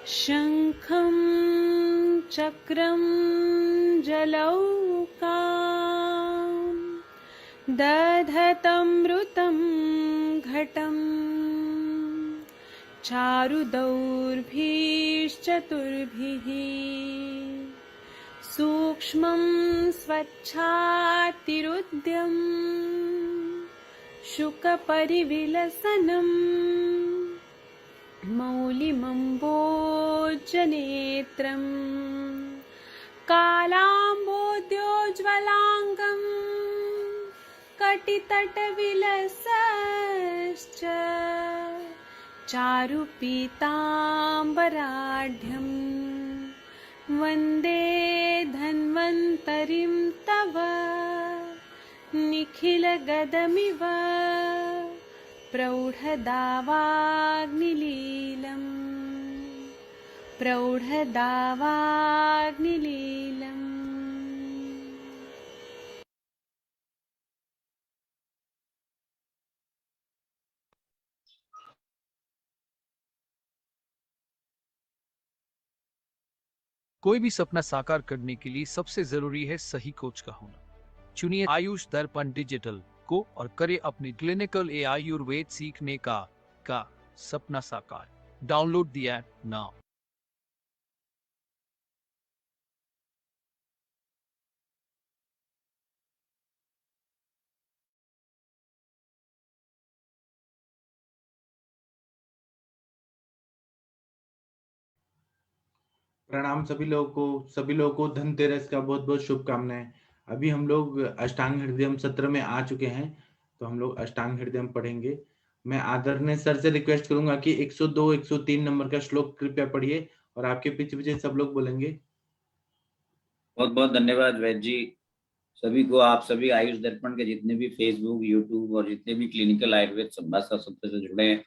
शङ्खं चक्रं जलौकां दधतमृतं घटं चारुदौर्भिश्चतुर्भिः सूक्ष्मं स्वच्छातिरुद्यं शुकपरिविलसनम् मौलिमम्बोजनेत्रं कालाम्बोद्योज्ज्वलाङ्गं कटितटविलसश्च चारुपीताम्बराढ्यं वन्दे धन्वन्तरिं तव निखिलगदमिव प्रौढदावाग्निलीलम्। कोई भी सपना साकार करने के लिए सबसे जरूरी है सही कोच का होना। चुनिए आयुष दर्पण डिजिटल को और करे अपने क्लिनिकल आयुर्वेद सीखने का सपना साकार। Download the app now. प्रणाम सभी लोगों को धनतेरस का बहुत बहुत शुभकामनाएं। अभी हम लोग अष्टांग हृदयम सत्र में आ चुके हैं, तो हम लोग अष्टांग हृदयम पढ़ेंगे। मैं आदरणीय सर से रिक्वेस्ट करूंगा कि 102 103 नंबर का श्लोक कृपया पढ़िए और आपके पीछे पीछे सब लोग बोलेंगे। बहुत बहुत धन्यवाद वैद्य जी। सभी को, आप सभी आयुष दर्पण के जितने भी फेसबुक, यूट्यूब और जितने भी क्लिनिकल आयुर्वेद संभाषा सत्र से जुड़े हैं,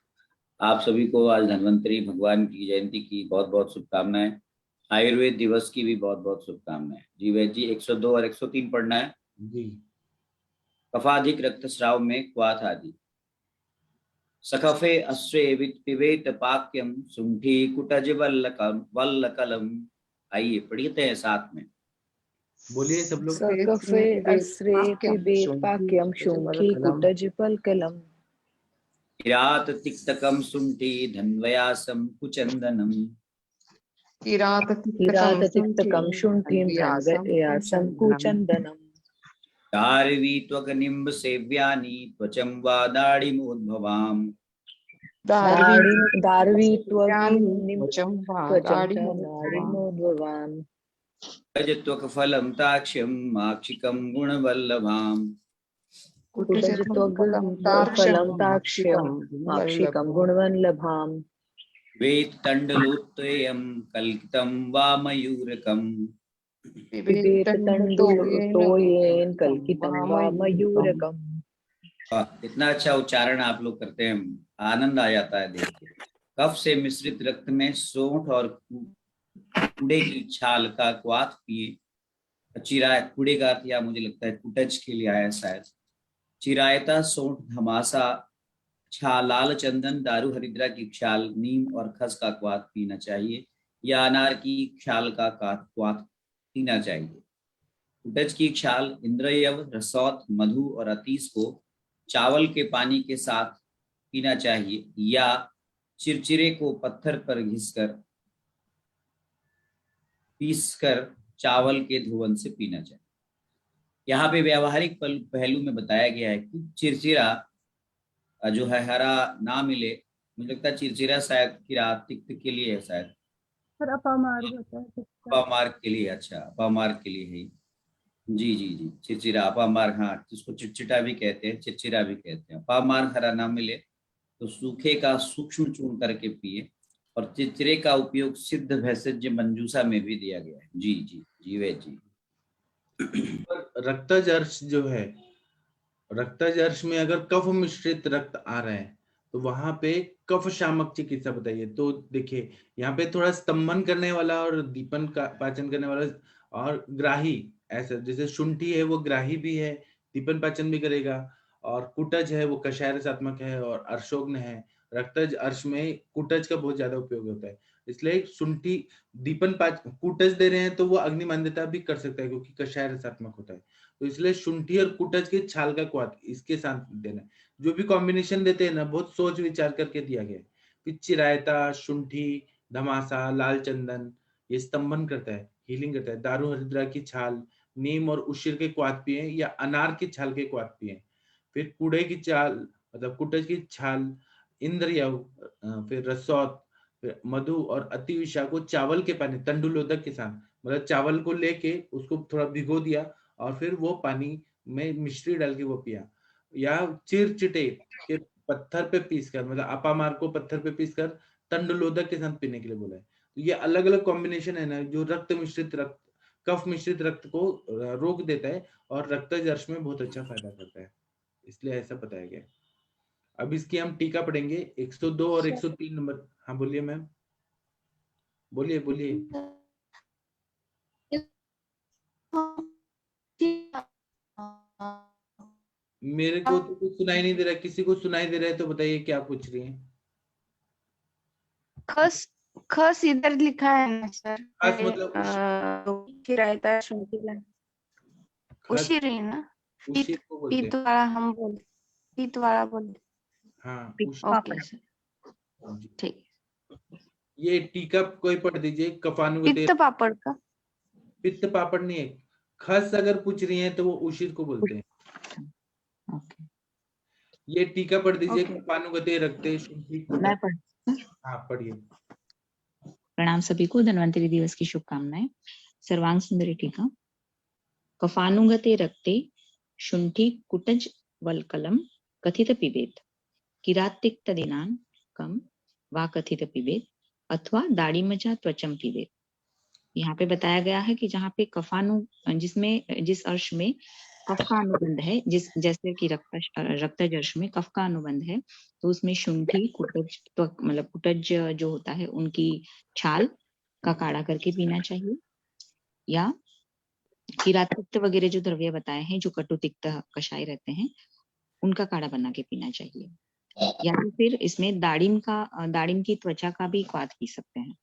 आप सभी को आज धन्वंतरी भगवान की जयंती की बहुत बहुत शुभकामनाएं। आयुर्वेद दिवस की भी बहुत बहुत शुभकामनाएं। जी वैद्य जी, 102 और 103 पढ़ना है। जी। कफाधिक रक्तस्राव में क्वाथ आदि। सखफे अश्रे पिबेत पाक्यम सुंठी कुटज वल्लकलम। आइए पढ़ते हैं साथ में। बोलिए सब लोग। सकफे अस्रे पिबेत पाक्यम शुंठी कुटजपल्कलम। किरात तिक्तकम सुंठी धन्वयासम कुचंदनम। किरात तिक्तकम शुंठीं धन्वयासम कुचंदनम। दारवी त्वक निम्ब सेव्यानि त्वचं वा दाढिमोद्भवाम्। दारवी त्वचं दाढिमोद्भवाम्। गज त्वक फलं ताक्ष्यं माक्षिकं गुणवल्लभाम्। कुटजत्वगं फलं ताक्ष्यं माक्षिकं गुणवल्लभाम्। वेत्तण्डलोत्तयं कल्कितं वा मयूरकम्। पिबेत तण्डुलोयेन कल्कितं वा मयूरकम्। इतना अच्छा उच्चारण आप लोग करते हैं, आनंद आ जाता है देख के। कफ से मिश्रित रक्त में सोंठ और कूड़े की छाल का क्वाथ पिए। चिराय कूड़े का अर्थ या मुझे लगता है कुटज के लिए आया शायद। चिरायता, सोंठ, धमासा, छाल, लाल चंदन, दारू, हरिद्रा की छाल, नीम और खस का क्वाथ पीना चाहिए या अनार की छाल का क्वाथ पीना चाहिए। कुटज की छाल, इंद्रयव, रसौत, मधु और अतीस को चावल के पानी के साथ पीना चाहिए या चिरचिरे को पत्थर पर घिसकर पीसकर चावल के धुवन से पीना चाहिए। यहाँ पे व्यावहारिक पहलू में बताया गया है कि चिरचिरा जो है हरा ना मिले। मुझे लगता है चिरचिरा शायद किरात तिक्त के लिए है, शायद अपामार्ग होता है। अपामार्ग के लिए। अच्छा, अपामार्ग के लिए है। जी जी जी, चिरचिरा अपामार्ग, हाँ, जिसको चिटचिटा भी कहते हैं, चिरचिरा भी कहते हैं। अपामार्ग हरा ना मिले तो सूखे का सूक्ष्म चूर्ण करके पिए। और चिरचिरे का उपयोग सिद्ध भेषज मंजूषा में भी दिया गया है। जी जी जी वे जी। रक्तजर्ष जो है, रक्तजर्ष में अगर कफ मिश्रित रक्त आ रहे हैं तो वहां पे कफ शामक चिकित्सा बताइए। तो देखिए यहाँ पे थोड़ा स्तंभन करने वाला और दीपन का पाचन करने वाला और ग्राही, ऐसा जैसे शुंठी है वो ग्राही भी है, दीपन पाचन भी करेगा। और कुटज है वो कषाय रसात्मक है और अर्शोग्न है रक्तज अर्श में कुटज का बहुत ज्यादा उपयोग होता है। इसलिए शुंठी दीपन पाच कुटज दे रहे हैं तो वो अग्नि मान्यता भी कर सकता है क्योंकि कषाय रसात्मक होता है। तो इसलिए शुंठी और कुटज के छाल का क्वाथ इसके साथ देना है। जो भी कॉम्बिनेशन देते हैं ना बहुत सोच विचार करके दिया गया है। पिच्ची रायता, शुंठी, धमासा, लाल चंदन ये स्तंभन करता है, हीलिंग करता है। दारू हरिद्रा की छाल, नीम और उशिर के क्वाथ पिए या अनार की छाल के क्वाथ पिए। फिर कूड़े की छाल मतलब कुटज की छाल, इंद्रियव, फिर रसौत, फिर मधु और अतिविषा को चावल के पानी तंडुलोदक के साथ मतलब चावल को लेके उसको थोड़ा भिगो दिया और फिर वो पानी में मिश्री डाल के वो पिया। या चिरचिटे के पत्थर पे पीसकर मतलब अपामार को पत्थर पे पीसकर तंडुलोदक के साथ पीने के लिए बोला है। तो ये अलग अलग कॉम्बिनेशन है ना जो रक्त कफ मिश्रित रक्त को रोक देता है और रक्तजर्श में बहुत अच्छा फायदा करता है, इसलिए ऐसा बताया गया है। अब इसकी हम टीका पढ़ेंगे 102 और 103 नंबर। हाँ बोलिए मैम, बोलिए बोलिए। मेरे को तो कुछ सुनाई नहीं दे रहा, किसी को सुनाई दे रहा है तो बताइए क्या पूछ रही हैं। खस खस इधर लिखा है ना सर। खास मतलब रहता है शुंठी खस उसी रही ना। उसी को बोलते हैं। पीत वाला हम बोलते, पीत वाला बोलते। हाँ ओके सर, जी। ठीक। ये टीका कोई पढ़ दीजिए कफानुगते। पित्त पापड़ का पित्त पापड़ नहीं है, खस अगर पूछ रही हैं तो वो उशिर को बोलते हैं। ओके, ये टीका पढ़ दीजिए ओके। कफानुगते रखते शुंठी मैं पढ़ हाँ पढ़िए। प्रणाम सभी को, धन्वंतरि दिवस की शुभकामनाएं। सर्वांग सुंदरी टीका। कफानुगते रक्ते शुंठी कुटज वल्कलम कथित पिबेत, किरातिक्तदिनान कम वा कथित पिबेत अथवा दाढ़ीमजा त्वचम पिबेत। यहाँ पे बताया गया है कि जहाँ पे जिस अर्श में कफ का अनुबंध है, जैसे कि रक्तज अर्श में कफ का अनुबंध है, तो उसमें शुंठी कुटज मतलब कुटज जो होता है उनकी छाल का काढ़ा करके पीना चाहिए, या किरातिक्त वगैरह जो द्रव्य बताए हैं जो कटुतिक्त कषाय रहते हैं उनका काढ़ा बना के पीना चाहिए, या फिर इसमें दाड़िम की त्वचा का भी क्वाथ पी सकते हैं।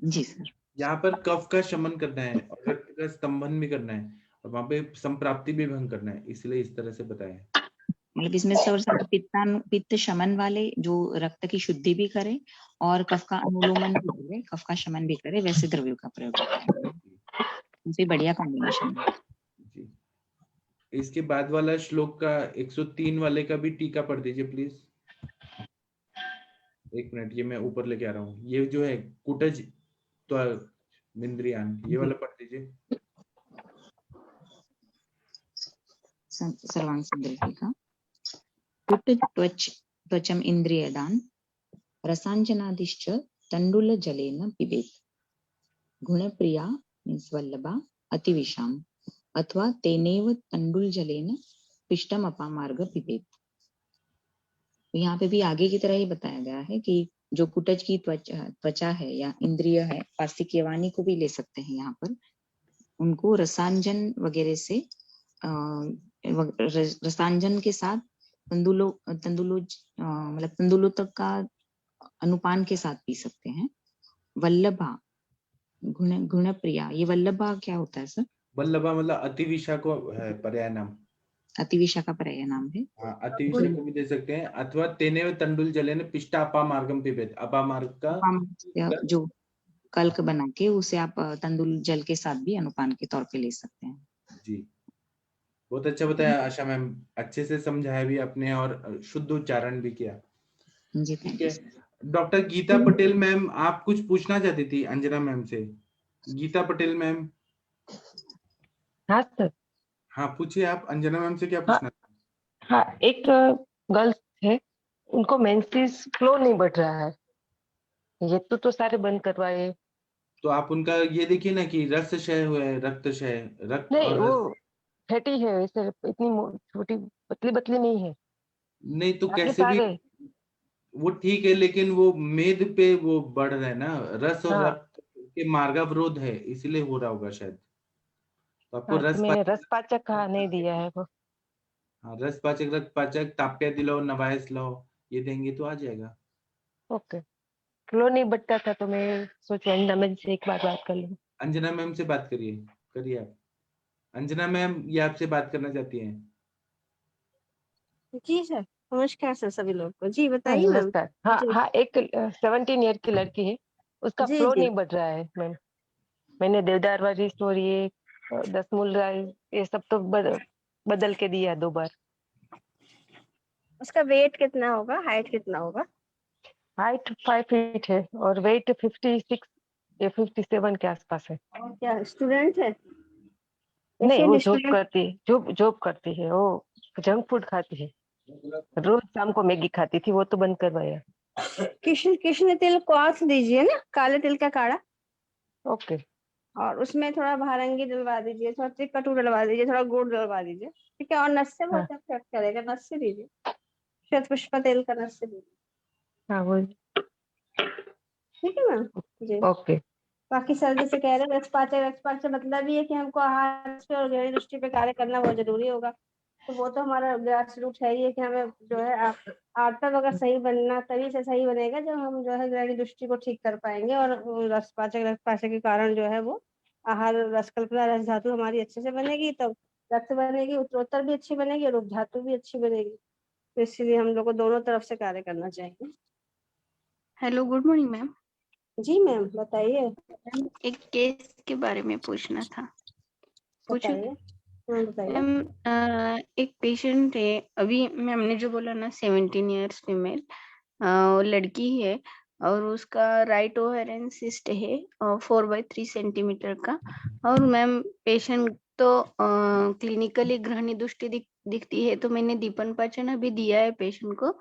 जी सर। यहाँ पर कफ का शमन करना है और रक्त का स्तंभन भी करना है और वहां पे संप्राप्ति भी भंग करना है, इसलिए इस तरह से बताया है। मतलब इसमें सर पित्त शमन वाले जो रक्त की शुद्धि भी करे और कफ का अनुलोमन भी करे, कफ का शमन भी करे, वैसे द्रव्यों का प्रयोग होता है। काफी बढ़िया कॉम्बिनेशन है जी। इसके बाद वाला श्लोक का 103 वाले का भी टीका पढ़ दीजिए प्लीज। एक मिनट, ये मैं ऊपर लेके आ रहा हूँ। ये जो है कुटज तो इंद्रियान, ये वाला पढ़ दीजिए। सर्वांग सुंदरी का। कुटज त्वचम इंद्रियदान रसांजनादिश्च तंडुल जलेन पिबेत, गुणप्रिया मीन्स वल्लभा अतिविषाम अथवा तेनेव तंडुल जलेन पिष्टम अपामार्ग पिबेत। यहाँ पे भी आगे की तरह ही बताया गया है कि जो कुटज की त्वचा है या इंद्रिय है, पार्थिक यवानी को भी ले सकते हैं यहाँ पर, उनको रसांजन वगैरह से रसांजन के साथ मतलब तंदुलो तक का अनुपान के साथ पी सकते हैं। वल्लभा गुण प्रिया, ये वल्लभा क्या होता है सर? वल्लभा मतलब अतिविषा को है पर्याय नाम, अतिविषा का पर्याय नाम है। हाँ अतिविषा को भी दे सकते हैं। अथवा तेने तंडुल जलेन पिष्टा अपामार्गम पिबेत, अपामार्ग का जो कल्क बना के उसे आप तंदुल जल के साथ भी अनुपान के तौर पे ले सकते हैं। जी, बहुत अच्छा बताया आशा मैम, अच्छे से समझाया भी आपने और शुद्ध उच्चारण भी किया। जी ठीक है। डॉक्टर गीता पटेल मैम, आप कुछ पूछना चाहती थी अंजना मैम से। गीता पटेल मैम। हाँ सर। हाँ पूछिए आप अंजना मैम से क्या पूछना। हाँ, एक गर्ल्स है, उनको मेंसेस फ्लो नहीं बढ़ रहा है, ये तो सारे बंद करवाए। तो आप उनका ये देखिए ना कि रक्त क्षय हुआ है, रक्त क्षय, रक्त नहीं और वो फैटी है वैसे, इतनी छोटी पतली पतली नहीं है। नहीं तो बाकी कैसे भी सारे वो ठीक है, लेकिन वो मेद पे वो बढ़ रहा है ना, रस और हाँ रक्त के मार्गावरोध है, इसीलिए हो रहा होगा शायद। तो आपको हाँ, तो मैंने रसपाचक नहीं दिया है वो। हाँ रस पाचक, रक्त पाचक, ताप्या दिलाओ, नवायस लाओ, ये देंगे तो आ जाएगा। ओके, फ्लो नहीं बढ़ता था तो मैं सोचा अंजना मैम से एक बार बात कर लूँ। अंजना मैम से बात करिए, करिए आप। अंजना मैम ये आपसे बात करना चाहती हैं। जी सर, नमस्कार सर सभी लोग को। जी हाँ बताइए मैम। नमस्कार। हाँ जी हाँ, एक 17 ईयर की लड़की है, उसका जी फ्लो जी नहीं बढ़ रहा है मैम। मैंने देवदार वाली स्टोरी, ये 10 मूल राय, ये सब तो बदल के दिया 2 बार। उसका वेट कितना होगा, हाइट कितना होगा? हाइट 5 फीट है और वेट 56 या 57 के आसपास है। क्या स्टूडेंट है? नहीं, वो पेशेंट जॉब स्टूडेंट? करती है, जॉब करती है। वो जंक फूड खाती है, रोज शाम को मैगी खाती थी, वो तो बंद करवाया। कृष्ण कृष्ण तिल क्वाथ दीजिए ना, काले तिल का काढ़ा, ओके। और उसमें थोड़ा भारंगी डलवा दीजिए, थोड़ा त्रिकटु डलवा दीजिए, थोड़ा गुड़ डलवा दीजिए, ठीक है। और नस्से हाँ बहुत इफेक्ट करेगा, नस्से दीजिए, श्वेत पुष्प तेल का नस्से दीजिए, हाँ वो। ठीक है मैम। जी ओके। बाकी सर जैसे कह रहे हैं रक्तपात से मतलब ये है कि हमको आहार पे और गहरी दृष्टि पे कार्य करना बहुत जरूरी होगा। तो वो तो हमारा ग्रास रूट है ही है कि हमें जो है आर्तव अगर सही बनना तभी से सही बनेगा जब हम जो है ग्रहणी दृष्टि को ठीक कर पाएंगे, और रक्तपाचक के कारण जो है वो आहार रसकल्पना रस धातु हमारी अच्छे से बनेगी, तब रक्त बनेगी, उत्तरोत्तर भी अच्छी बनेगी और उप धातु भी अच्छी बनेगी। तो इसीलिए हम लोग को दोनों तरफ से कार्य करना चाहिए। Hello, good morning ma'am. जी मैम बताइए। मैम, एक केस के बारे में पूछना था। पूछूं? बताइए बताइए। मैम, एक पेशेंट है, अभी मैम ने जो बोला ना 17 इयर्स फीमेल, लड़की है, और उसका राइट ओवेरियन सिस्ट है 4/3 सेंटीमीटर का। और मैम पेशेंट तो क्लिनिकली ग्रहणी दृष्टि दिखती है, तो मैंने दीपन पाचन अभी दिया है पेशेंट को,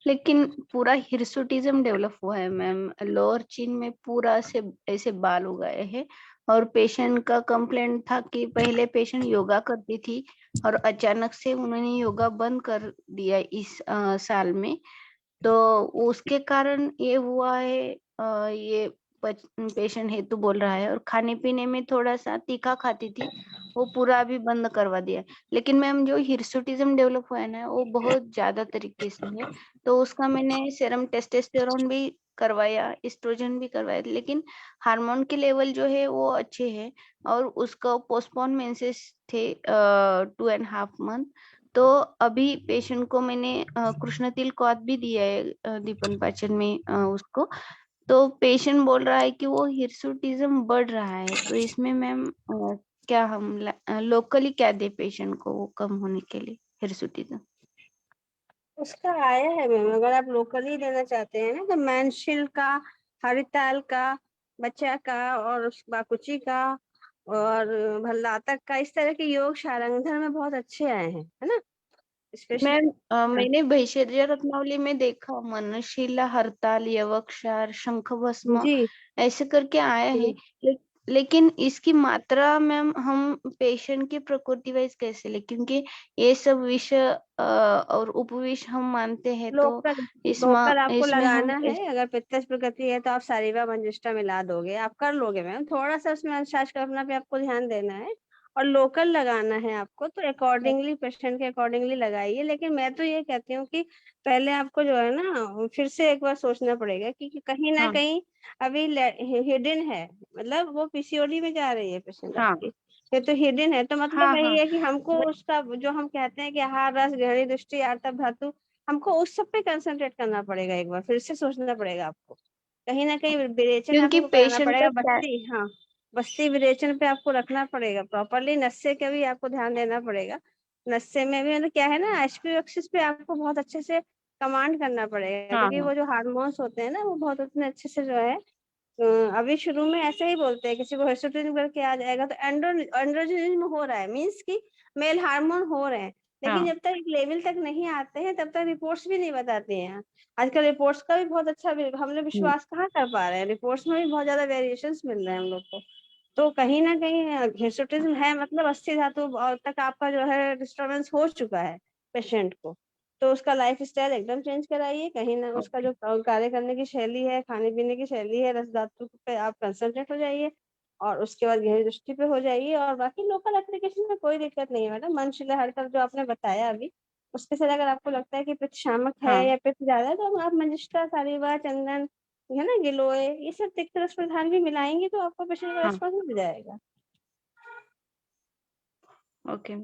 लेकिन पूरा हिरसुटिज्म डेवलप हुआ है मैम। लोअर चिन में पूरा से ऐसे बाल उगाए हैं। और पेशेंट का कंप्लेंट था कि पहले पेशेंट योगा करती थी और अचानक से उन्होंने योगा बंद कर दिया इस साल में। तो उसके कारण ये हुआ है, ये पेशेंट है तो बोल रहा है। और खाने पीने में थोड़ा सा तीखा खाती थी, वो पूरा अभी बंद करवा दिया। लेकिन मैम जो हिरसुटिज्म डेवलप हुआ है ना, वो बहुत ज्यादा तरीके से है। तो उसका मैंने सेरम टेस्टोस्टेरोन भी करवाया, एस्ट्रोजन भी करवाया, लेकिन हार्मोन के लेवल जो है वो अच्छे है। और उसका पोस्टपोन मेंसेस थे 2.5 मंथ। तो अभी पेशेंट को मैंने कृष्ण तिल क्वाथ भी दिया है दीपन पाचन में उसको। तो पेशेंट बोल रहा है कि वो हिरसुटिज्म बढ़ रहा है, तो इसमें मैम क्या हम लोकली क्या दे पेशेंट को वो कम होने के लिए हिरसुटिज्म? उसका आया है मैम, अगर आप लोकली देना चाहते हैं ना तो मैनशिल का, हरिताल का, बच्चा का, और बाकुची का, और भल्लातक का, इस तरह के योग शारंगधर में बहुत अच्छे आए हैं, है ना। स्पेशली मैम मैंने भैषज्य रत्नावली में देखा मनशिला, हरताल, यवक्षार, शंख भस्म जी ऐसे करके आया है। लेकिन इसकी मात्रा मैम हम पेशेंट की प्रकृति वाइज कैसे ले, क्योंकि ये सब विष और उपविष हम मानते हैं, तो लोकल लोकल आपको इसमें हम लगाना है। अगर पित्तज प्रकृति है तो आप सारीवा मंजिष्ठा मिला दोगे, आप कर लोगे मैम। थोड़ा सा उसमें अनुशास कल्पना पे आपको ध्यान देना है, और लोकल लगाना है आपको, तो अकॉर्डिंगली पेशेंट के अकॉर्डिंगली लगाइए। लेकिन मैं तो ये कहती हूँ कि पहले आपको जो है ना फिर से एक बार सोचना पड़ेगा कि कहीं ना हाँ कहीं अभी हिडन है, मतलब वो पीसीओडी में जा रही है पेशेंट हाँ आपकी, ये तो हिडन है। तो मतलब हाँ वही हाँ है कि हमको उसका जो हम कहते हैं कि आहार रस गहरी दृष्टि आर्तव धातु, हमको उस सब पे कंसंट्रेट करना पड़ेगा। एक बार फिर से सोचना पड़ेगा आपको, कहीं ना कहीं विरेचन क्योंकि आपको कराना पेशेंट पड़ेगा, का बस्ती, हाँ बस्ती विरेचन पे आपको रखना पड़ेगा प्रॉपरली। नस्से का भी आपको ध्यान देना पड़ेगा, नस्से में भी मतलब क्या है ना, एचपी एक्सिस पे आपको बहुत अच्छे से कमांड करना पड़ेगा, हाँ क्योंकि हाँ वो जो हार्मोन्स होते हैं ना वो बहुत उतने अच्छे से जो है अभी शुरू में ऐसे ही बोलते हैं, किसी को हिस्टोटिज्म करके आ जाएगा तो एंड्रोजनिज्म हो रहा है, मीन्स की मेल हार्मोन हो रहे हैं। लेकिन हाँ जब तक एक लेवल तक नहीं आते हैं तब तक रिपोर्ट्स भी नहीं बताती हैं। आजकल रिपोर्ट्स का भी बहुत अच्छा हम लोग विश्वास कहाँ कर पा रहे हैं, रिपोर्ट्स में भी बहुत ज्यादा वेरिएशंस मिल रहे हैं हम लोग को। तो कहीं ना कहीं हिस्टोटिज्म है, मतलब अस्थि धातु और तक आपका जो है डिस्टर्बेंस हो चुका है पेशेंट को। तो उसका लाइफ स्टाइल एकदम चेंज कराइए, कहीं ना उसका जो कार्य करने की शैली है, खाने पीने की शैली है, रस धातु पे आप कंसंट्रेट हो जाइए, और उसके बाद गहरी दृष्टि पे हो जाइए। और बाकी लोकल एप्लीकेशन में कोई दिक्कत नहीं है मैडम। मनशिला हर तरफ जो आपने बताया अभी, उसके साथ अगर आपको लगता है कि पित्त शामक है हाँ। या पित्त ज्यादा है तो आप मंजिष्ठा, सारीवा, चंदन है ना, गिलोय, ये सब तिक्तरस प्रधान भी मिलाएंगे तो आपको पेशेंट का हाँ। रिस्पॉन्स मिल जाएगा। ओके,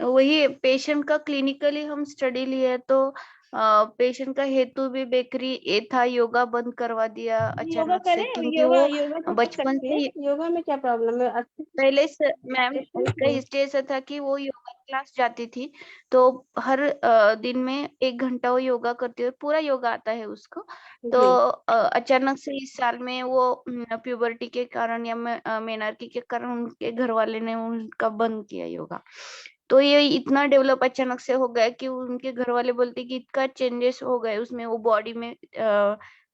वही पेशेंट का क्लिनिकली हम स्टडी लिए तो पेशेंट का हेतु भी बेकरी ये था, योगा बंद करवा दिया योगा अचानक से, करें, क्योंकि योगा वो योगा तो कर बचपन सकती से है, योगा में क्या प्रॉब्लम है? पहले से मैम उसका हिस्ट्री ऐसा था कि वो योगा क्लास जाती थी तो हर दिन में 1 घंटा वो योगा करती है, पूरा योगा आता है उसको। तो अचानक से इस साल में वो प्यूबर्टी के कारण या मेनार्की के कारण उनके घर वाले ने उनका बंद किया योगा। तो ये इतना डेवलप अचानक से हो गया कि उनके घर वाले बोलते कि इतना चेंजेस हो गए उसमें, वो बॉडी में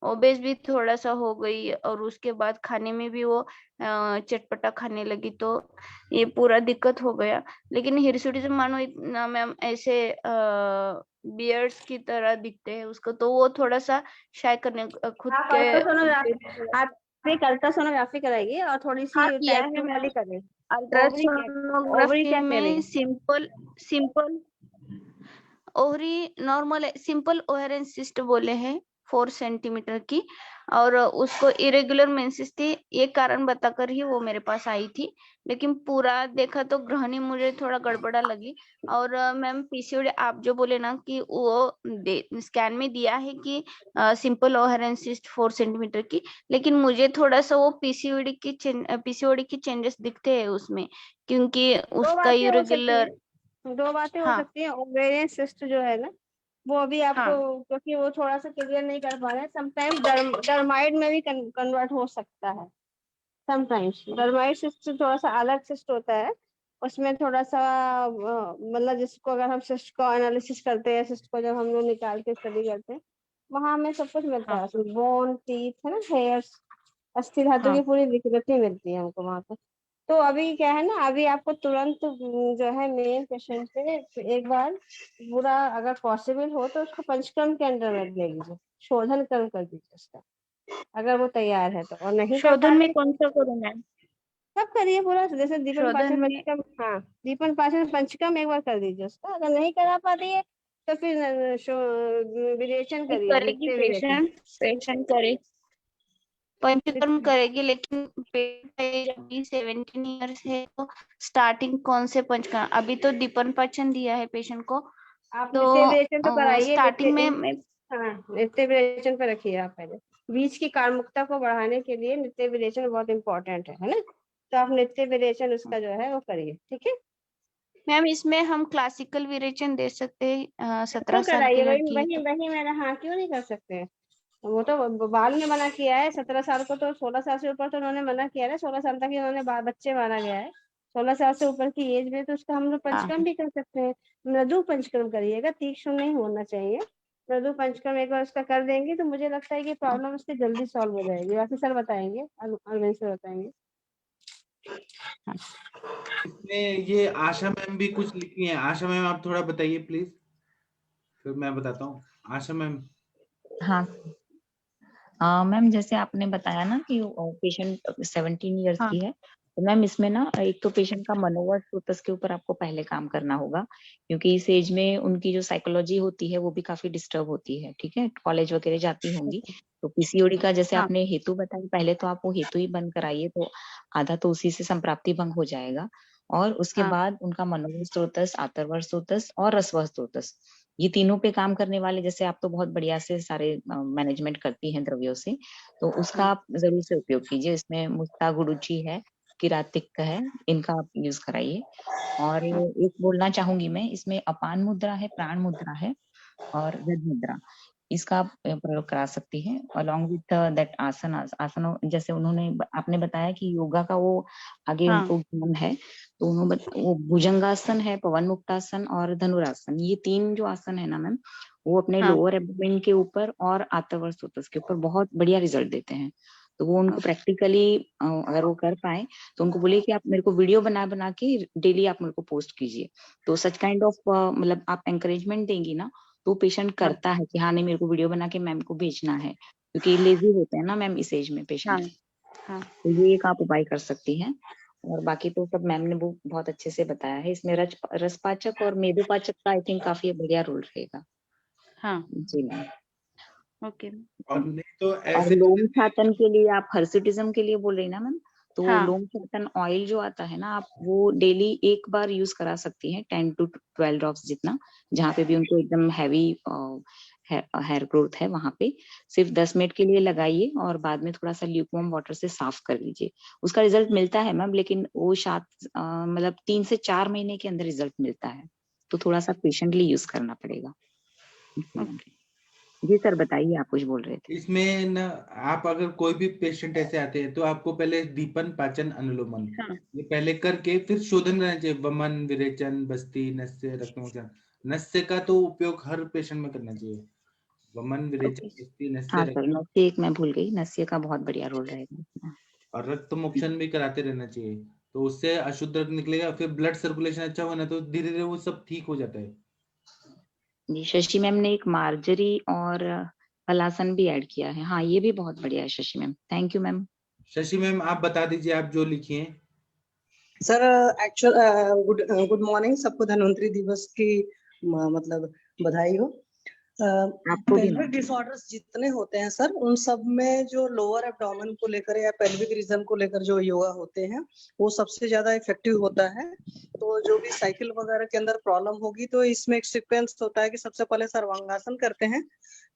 ओबेस भी थोड़ा सा हो गई और उसके बाद खाने में भी वो चटपटा खाने लगी, तो ये पूरा दिक्कत हो गया। लेकिन हिरसुटिज्म मानो इतना मैम ऐसे बियर्ड्स की तरह दिखते हैं उसको, तो वो थोड़ा सा शाय करने खुद आप के अल्ट्रासोनोग्राफी कराइए और थोड़ी सी किया टाइप है 2 वाली मैम। करें। ओवरी अल्ट्रासोनोग्राफी क्या कह रही में है? सिंपल ओवरी नॉर्मल है, सिंपल ओहेरेंस सिस्ट बोले हैं 4 सेंटीमीटर की, और उसको इरेगुलर मेंसेस थी, ये कारण बताकर ही वो मेरे पास आई थी। लेकिन पूरा देखा तो ग्रहणी मुझे थोड़ा गड़बड़ा लगी। और मैम पीसीओडी आप जो बोले ना कि वो स्कैन में दिया है कि सिंपल ओहेरेंस सिस्ट 4 सेंटीमीटर की, लेकिन मुझे थोड़ा सा वो पीसीओडी की चेंजेस दिखते हैं उसमें, क्योंकि दो उसका बातें हो सकती इरेगुलर। हैं, 2 बातें हो हाँ सकती हैं। ओवेरियन सिस्ट जो है ना, वो अभी आपको हाँ क्योंकि वो थोड़ा सा क्लियर नहीं कर पा रहे हैं, समटाइम डर्माइड में भी कन्वर्ट हो सकता है। समटाइम्स डर्माइड सिस्ट थोड़ा सा अलग सिस्ट होता है, उसमें थोड़ा सा मतलब जिसको अगर हम सिस्ट को एनालिसिस करते हैं, सिस्ट को जब हम लोग निकाल के स्टडी करते हैं, वहां हमें सब कुछ मिलता हाँ है, उसमें बोन, टीथ है ना, हेयर्स, अस्थि धातु की हाँ पूरी विकृति मिलती है हमको वहां पे। तो अभी क्या है ना, अभी आपको तुरंत जो है मेन पेशेंट से एक बार पूरा अगर पॉसिबल हो तो उसको पंचकर्म के अंडर रख ले लीजिए, शोधन कर्म कर दीजिए उसका, अगर वो तैयार है तो। और नहीं कर पा शोधन में रहे कौन सा करूँ मैम? सब करिए पूरा, जैसे दीपन शोधन पाचन में पंचकम, हाँ दीपन पाचन पंचकम एक बार कर दीजिए उसका। अगर नहीं करा पा रही है तो फिर विरेचन करिए, करेगी नित्य विरेचन। पेशेंट करे पंचकर्म करेगी, लेकिन जब भी 17 ईयर्स है तो स्टार्टिंग कौन से पंचकर्म, अभी तो दीपन पाचन दिया है पेशेंट को, आप तो नित्य विरेचन तो कराइए, स्टार्टिंग में हाँ नित्य विरेचन पे रखिए आप पहले। बीज की कार्मुकता को बढ़ाने के लिए नित्य विरेचन बहुत इंपॉर्टेंट है ना, तो आप नित्य विरेचन उसका जो है वो करिए, ठीक है मैम। इसमें हम क्लासिकल विरेचन दे सकते हैं, 17 तो साल की कराइए। वही लड़की है वही तो। वही मैंने, हाँ क्यों नहीं कर सकते हैं, वो तो बाल में मना किया है 17 साल को, तो 16 साल से ऊपर तो उन्होंने मना किया है, 16 साल तक ही उन्होंने बच्चे माना गया है। 16 साल से ऊपर की एज में तो उसका हम लोग हाँ पंचकर्म भी कर सकते हैं। मृदु पंचकर्म करिएगा, तीक्ष्ण नहीं होना चाहिए। मृदु पंचकर्म एक बार उसका कर देंगे तो मुझे लगता है कि प्रॉब्लम उसकी जल्दी सॉल्व हो जाएगी। बाकी सर बताएंगे, अरविंद सर बताएंगे। इसमें ये आशा मैम भी कुछ लिखी है। आशा मैम आप थोड़ा बताइए प्लीज, फिर मैं बताता हूँ। आशा मैम। हाँ मैम, जैसे आपने बताया ना कि पेशेंट 17 इयर्स हाँ की है, तो मैम इसमें ना एक तो पेशेंट का मनोवर स्टेटस के ऊपर आपको पहले काम करना होगा, क्योंकि इस एज में उनकी जो साइकोलॉजी होती है वो भी काफी डिस्टर्ब होती है। ठीक है, कॉलेज वगैरह जाती होंगी, तो पीसीओडी का जैसे हाँ आपने हेतु बताया, पहले तो आप वो हेतु ही बंद कराइए, तो आधा तो उसी से संप्राप्ति भंग हो जाएगा। और उसके हाँ बाद उनका मनोवर स्रोतस, आतरवर स्रोतस और रसवह स्रोतस, ये तीनों पे काम करने वाले, जैसे आप तो बहुत बढ़िया से सारे मैनेजमेंट करती हैं द्रव्यों से, तो उसका आप जरूर से उपयोग कीजिए। इसमें मुक्ता गुडुची है, किरातिक है, इनका आप यूज कराइए। और एक बोलना चाहूंगी मैं, इसमें अपान मुद्रा है, प्राण मुद्रा है और रज मुद्रा, इसका आप प्रयोग करा सकती है अलॉन्ग विथ दैट आसन। आसन जैसे आपने बताया कि योगा का वो आगे हाँ उनको ज्ञान है, तो वो भुजंगासन है, पवन मुक्तासन और धनुरासन, ये 3 जो आसन है ना मैम, वो अपने हाँ लोअर एब्डोमेन के ऊपर और आतवर स्रोतस के ऊपर बहुत बढ़िया रिजल्ट देते हैं। तो वो उनको प्रैक्टिकली अगर वो कर पाए तो उनको बोलिए कि आप मेरे को वीडियो बना बना के डेली आप मेरे को पोस्ट कीजिए। तो सच काइंड ऑफ मतलब आप एंकरेजमेंट देंगी ना, तो पेशेंट करता है कि हाँ नहीं, मेरे को वीडियो बना के मैम को भेजना है, क्योंकि लेजी होते हैं ना मैम इस एज में पेशेंट। हाँ तो ये एक आप उपाय कर सकती हैं। और बाकी तो सब मैम ने वो बहुत अच्छे से बताया है। इसमें रसपाचक और मेदोपाचक का आई थिंक काफी बढ़िया रोल रहेगा। हाँ, जी मैम। ओके। और नहीं तो और ऐसे लोम छातन के लिए आप हर्सिटिज्म के लिए बोल रही ना मैम, तो हाँ। लोम छातन ऑयल जो आता है ना, आप वो डेली एक बार यूज करा सकती हैं, 10 to 12 ड्रॉप्स जितना, जहाँ पे भी उनको एकदम हैवी हेयर ग्रोथ है वहां पे सिर्फ 10 मिनट के लिए लगाइए और बाद में थोड़ा सा ल्यूकवार्म वाटर से साफ कर लीजिए। उसका रिजल्ट मिलता है मैम, लेकिन वो मतलब 3 से 4 महीने के अंदर रिजल्ट मिलता है, तो थोड़ा सा पेशेंटली यूज करना पड़ेगा। जी सर बताइए, आप कुछ बोल रहे थे। इसमें न, आप अगर कोई भी पेशेंट ऐसे आते हैं तो आपको पहले दीपन पाचन अनुलोमन हाँ। ये पहले करके फिर शोधन करना चाहिए। वमन, विरेचन, बस्ती, नस्य, रक्तमोचन। नस्य का तो उपयोग हर पेशेंट में करना चाहिए। वमन, विरेचन, बस्ती, नस्य, हाँ सर, नस्य एक मैं भूल गई, नस्य का बहुत बढ़िया रोल रहेगा। और रक्त मोक्षण भी कराते रहना चाहिए, तो उससे अशुद्ध रक्त निकलेगा। फिर ब्लड सर्कुलेशन अच्छा होना, तो धीरे धीरे वो सब ठीक हो जाता है। जी, शशि मैम ने एक मार्जरी और हलासन भी ऐड किया है। हाँ, ये भी बहुत बढ़िया है Shashi ma'am, thank you ma'am. Shashi ma'am आप बता दीजिए, आप जो लिखी हैं। सर एक्चुअल गुड मॉर्निंग, सबको धन्वंतरि दिवस की मतलब बधाई हो। आपको भी पेल्विक मैम। डिसऑर्डर्स जितने होते हैं सर, उन सब में जो लोअर एब्डोमेन को लेकर या पेल्विक रीजन को लेकर जो योगा होते हैं वो सबसे ज्यादा इफेक्टिव होता है। तो जो भी साइकिल वगैरह के अंदर प्रॉब्लम होगी तो इसमें एक सीक्वेंस होता है कि सबसे पहले सर्वांगासन करते हैं,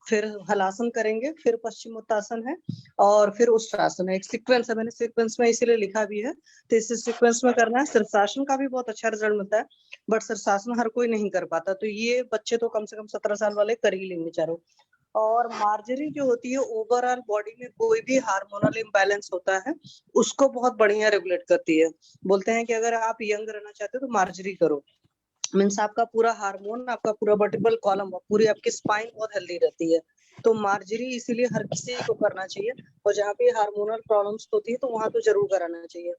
फिर हलासन करेंगे, फिर पश्चिमोत्तासन है और फिर उष्ट्रासन है। एक सीक्वेंस है, मैंने सीक्वेंस में इसीलिए लिखा भी है। तो इस सीक्वेंस में करना है। शीर्षासन का भी बहुत अच्छा रिजल्ट मिलता है, बट शीर्षासन हर कोई नहीं कर पाता, तो ये बच्चे तो कम से कम 17 साल वाले कर ही लेंगे चारों। और मार्जरी जो होती है ओवरऑल बॉडी में कोई भी हार्मोनल इम्बैलेंस होता है उसको बहुत बढ़िया रेगुलेट करती है। बोलते हैं कि अगर आप यंग रहना चाहते हो तो मार्जरी करो। मीन्स आपका पूरा हार्मोन, आपका पूरा वर्टिब्रल कॉलम, पूरी आपकी स्पाइन बहुत हेल्दी रहती है। तो मार्जरी इसीलिए हर किसी को करना चाहिए, और जहाँ पे हार्मोनल प्रॉब्लम्स होती है तो वहां तो जरूर कराना चाहिए।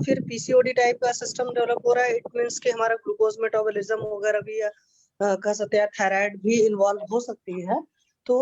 फिर पीसीओडी टाइप का सिस्टम डेवलप हो रहा है, इट मीन्स कि हमारा ग्लूकोज मेटाबॉलिज्म वगैरह भी कह सकते हैं, थायराइड भी इन्वॉल्व हो सकती है। तो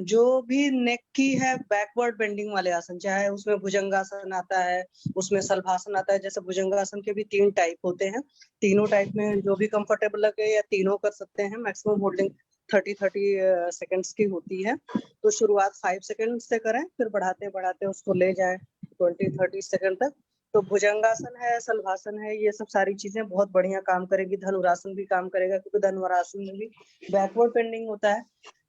जो भी नेक की है बैकवर्ड बेंडिंग वाले आसन, चाहे उसमें भुजंगासन आता है, उसमें सल्भासन आता है। जैसे भुजंगासन के भी 3 टाइप होते हैं, तीनों टाइप में जो भी कंफर्टेबल लगे या तीनों कर सकते हैं। मैक्सिमम होल्डिंग 30 सेकंड्स की होती है। तो शुरुआत 5 सेकंड से करें, फिर बढ़ाते बढ़ाते उसको ले जाएं 20-30 सेकंड तक। तो भुजंगासन है, सल्भासन है, ये सब सारी चीजें बहुत बढ़िया काम करेगी। धनुरासन भी काम करेगा, क्योंकि धनुरासन में भी बैकवर्ड बेंडिंग होता है।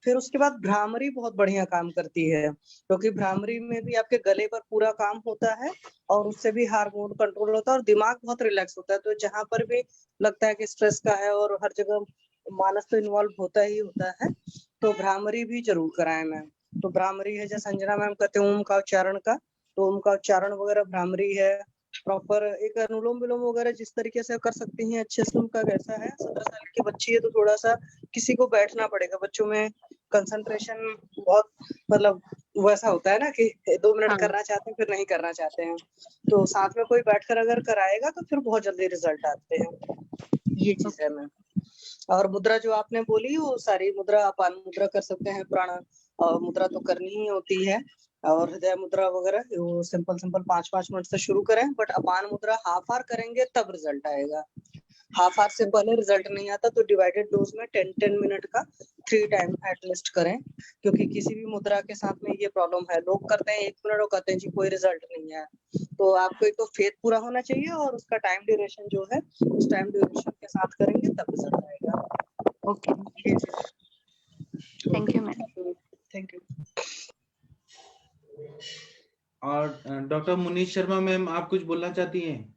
फिर उसके बाद भ्रामरी बहुत बढ़िया काम करती है, क्योंकि भ्रामरी में भी आपके गले पर पूरा काम होता है और उससे भी हार्मोन कंट्रोल होता है और दिमाग बहुत रिलैक्स होता है। तो जहां पर भी लगता है कि स्ट्रेस का है, और हर जगह मानस तो इन्वॉल्व होता ही होता है, तो भ्रामरी भी जरूर कराएं मैम। तो भ्रामरी है, जैसे अंजना मैम कहते हैं ओम का उच्चारण का, तो ओम का उच्चारण वगैरह भ्रामरी है। प्रॉपर एक अनुलोम विलोम वगैरह जिस तरीके से कर सकती हैं अच्छे से। उनका कैसा है, 17 साल की बच्ची है तो थोड़ा सा किसी को बैठना पड़ेगा। बच्चों में कंसंट्रेशन बहुत मतलब वैसा होता है ना कि 2 मिनट हाँ। करना चाहते हैं फिर नहीं करना चाहते हैं, तो साथ में कोई बैठकर अगर कराएगा तो फिर बहुत जल्दी रिजल्ट आते हैं। ये चीज है मैम। और मुद्रा जो आपने बोली वो सारी मुद्रा, अपान मुद्रा कर सकते हैं, प्राण मुद्रा तो करनी ही होती है, और हृदय मुद्रा वगैरह वो सिंपल 5-5 मिनट से शुरू करें। बट अपान मुद्रा हाफ आवर करेंगे तब रिजल्ट आएगा, हाफ आवर से पहले रिजल्ट नहीं आता। तो डिवाइडेड डोज में 10-10 मिनट का 3 टाइम एटलीस्ट करें, क्योंकि किसी भी मुद्रा के साथ में ये प्रॉब्लम है, लोग करते हैं 1 मिनट और कहते हैं जी कोई रिजल्ट नहीं है। तो आपको एक तो फेथ पूरा होना चाहिए, और उसका टाइम ड्यूरेशन जो है उस टाइम ड्यूरेशन के साथ करेंगे तब रिजल्ट आएगा। Okay, thank you ma'am. Thank you. और डॉक्टर मुनीष शर्मा मैम आप कुछ बोलना चाहती हैं?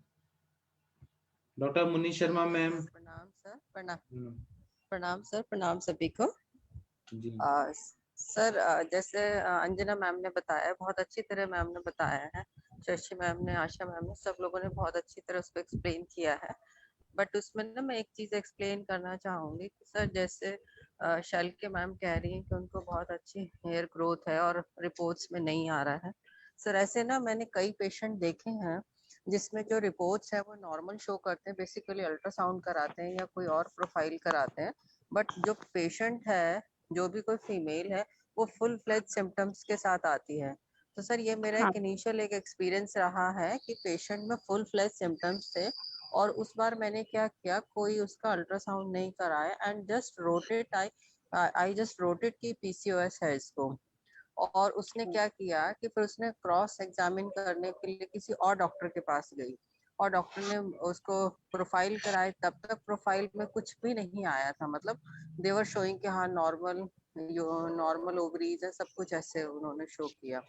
Doctor Munish Sharma ma'am. प्रणाम सर। प्रणाम सर, प्रणाम सभी को जी। सर जैसे अंजना मैम ने बताया, बहुत अच्छी तरह मैम ने बताया है, शशि मैम ने, आशा मैम ने, सब लोगों ने बहुत अच्छी तरह उसको एक्सप्लेन किया है। बट उसमें ना मैं एक चीज एक्सप्लेन करना चाहूंगी कि सर जैसे शैल्के मैम कह रही हैं कि उनको बहुत अच्छी हेयर ग्रोथ है और रिपोर्ट्स में नहीं आ रहा है। सर ऐसे ना मैंने कई पेशेंट देखे हैं जिसमें जो रिपोर्ट्स है वो नॉर्मल शो करते हैं, बेसिकली अल्ट्रासाउंड कराते हैं या कोई और प्रोफाइल कराते हैं, बट जो पेशेंट है, जो भी कोई फीमेल है, वो फुल फ्लेज सिम्टम्स के साथ आती है। तो सर ये मेरा हाँ। एक इनिशियल एक एक्सपीरियंस रहा है कि पेशेंट में फुल फ्लैश सिम्टम्स थे, और उस बार मैंने क्या किया, कोई उसका अल्ट्रासाउंड नहीं कराया and just rotate I just rotate की पीसीओएस है इसको। और उसने क्या किया कि फिर उसने क्रॉस एग्जामिन करने के लिए किसी और डॉक्टर के पास गई, और डॉक्टर ने उसको प्रोफाइल कराए, तब तक प्रोफाइल में कुछ भी नहीं आया था, मतलब देवर शोइंग कि हाँ नॉर्मल ओवरीज है, सब कुछ ऐसे उन्होंने शो किया।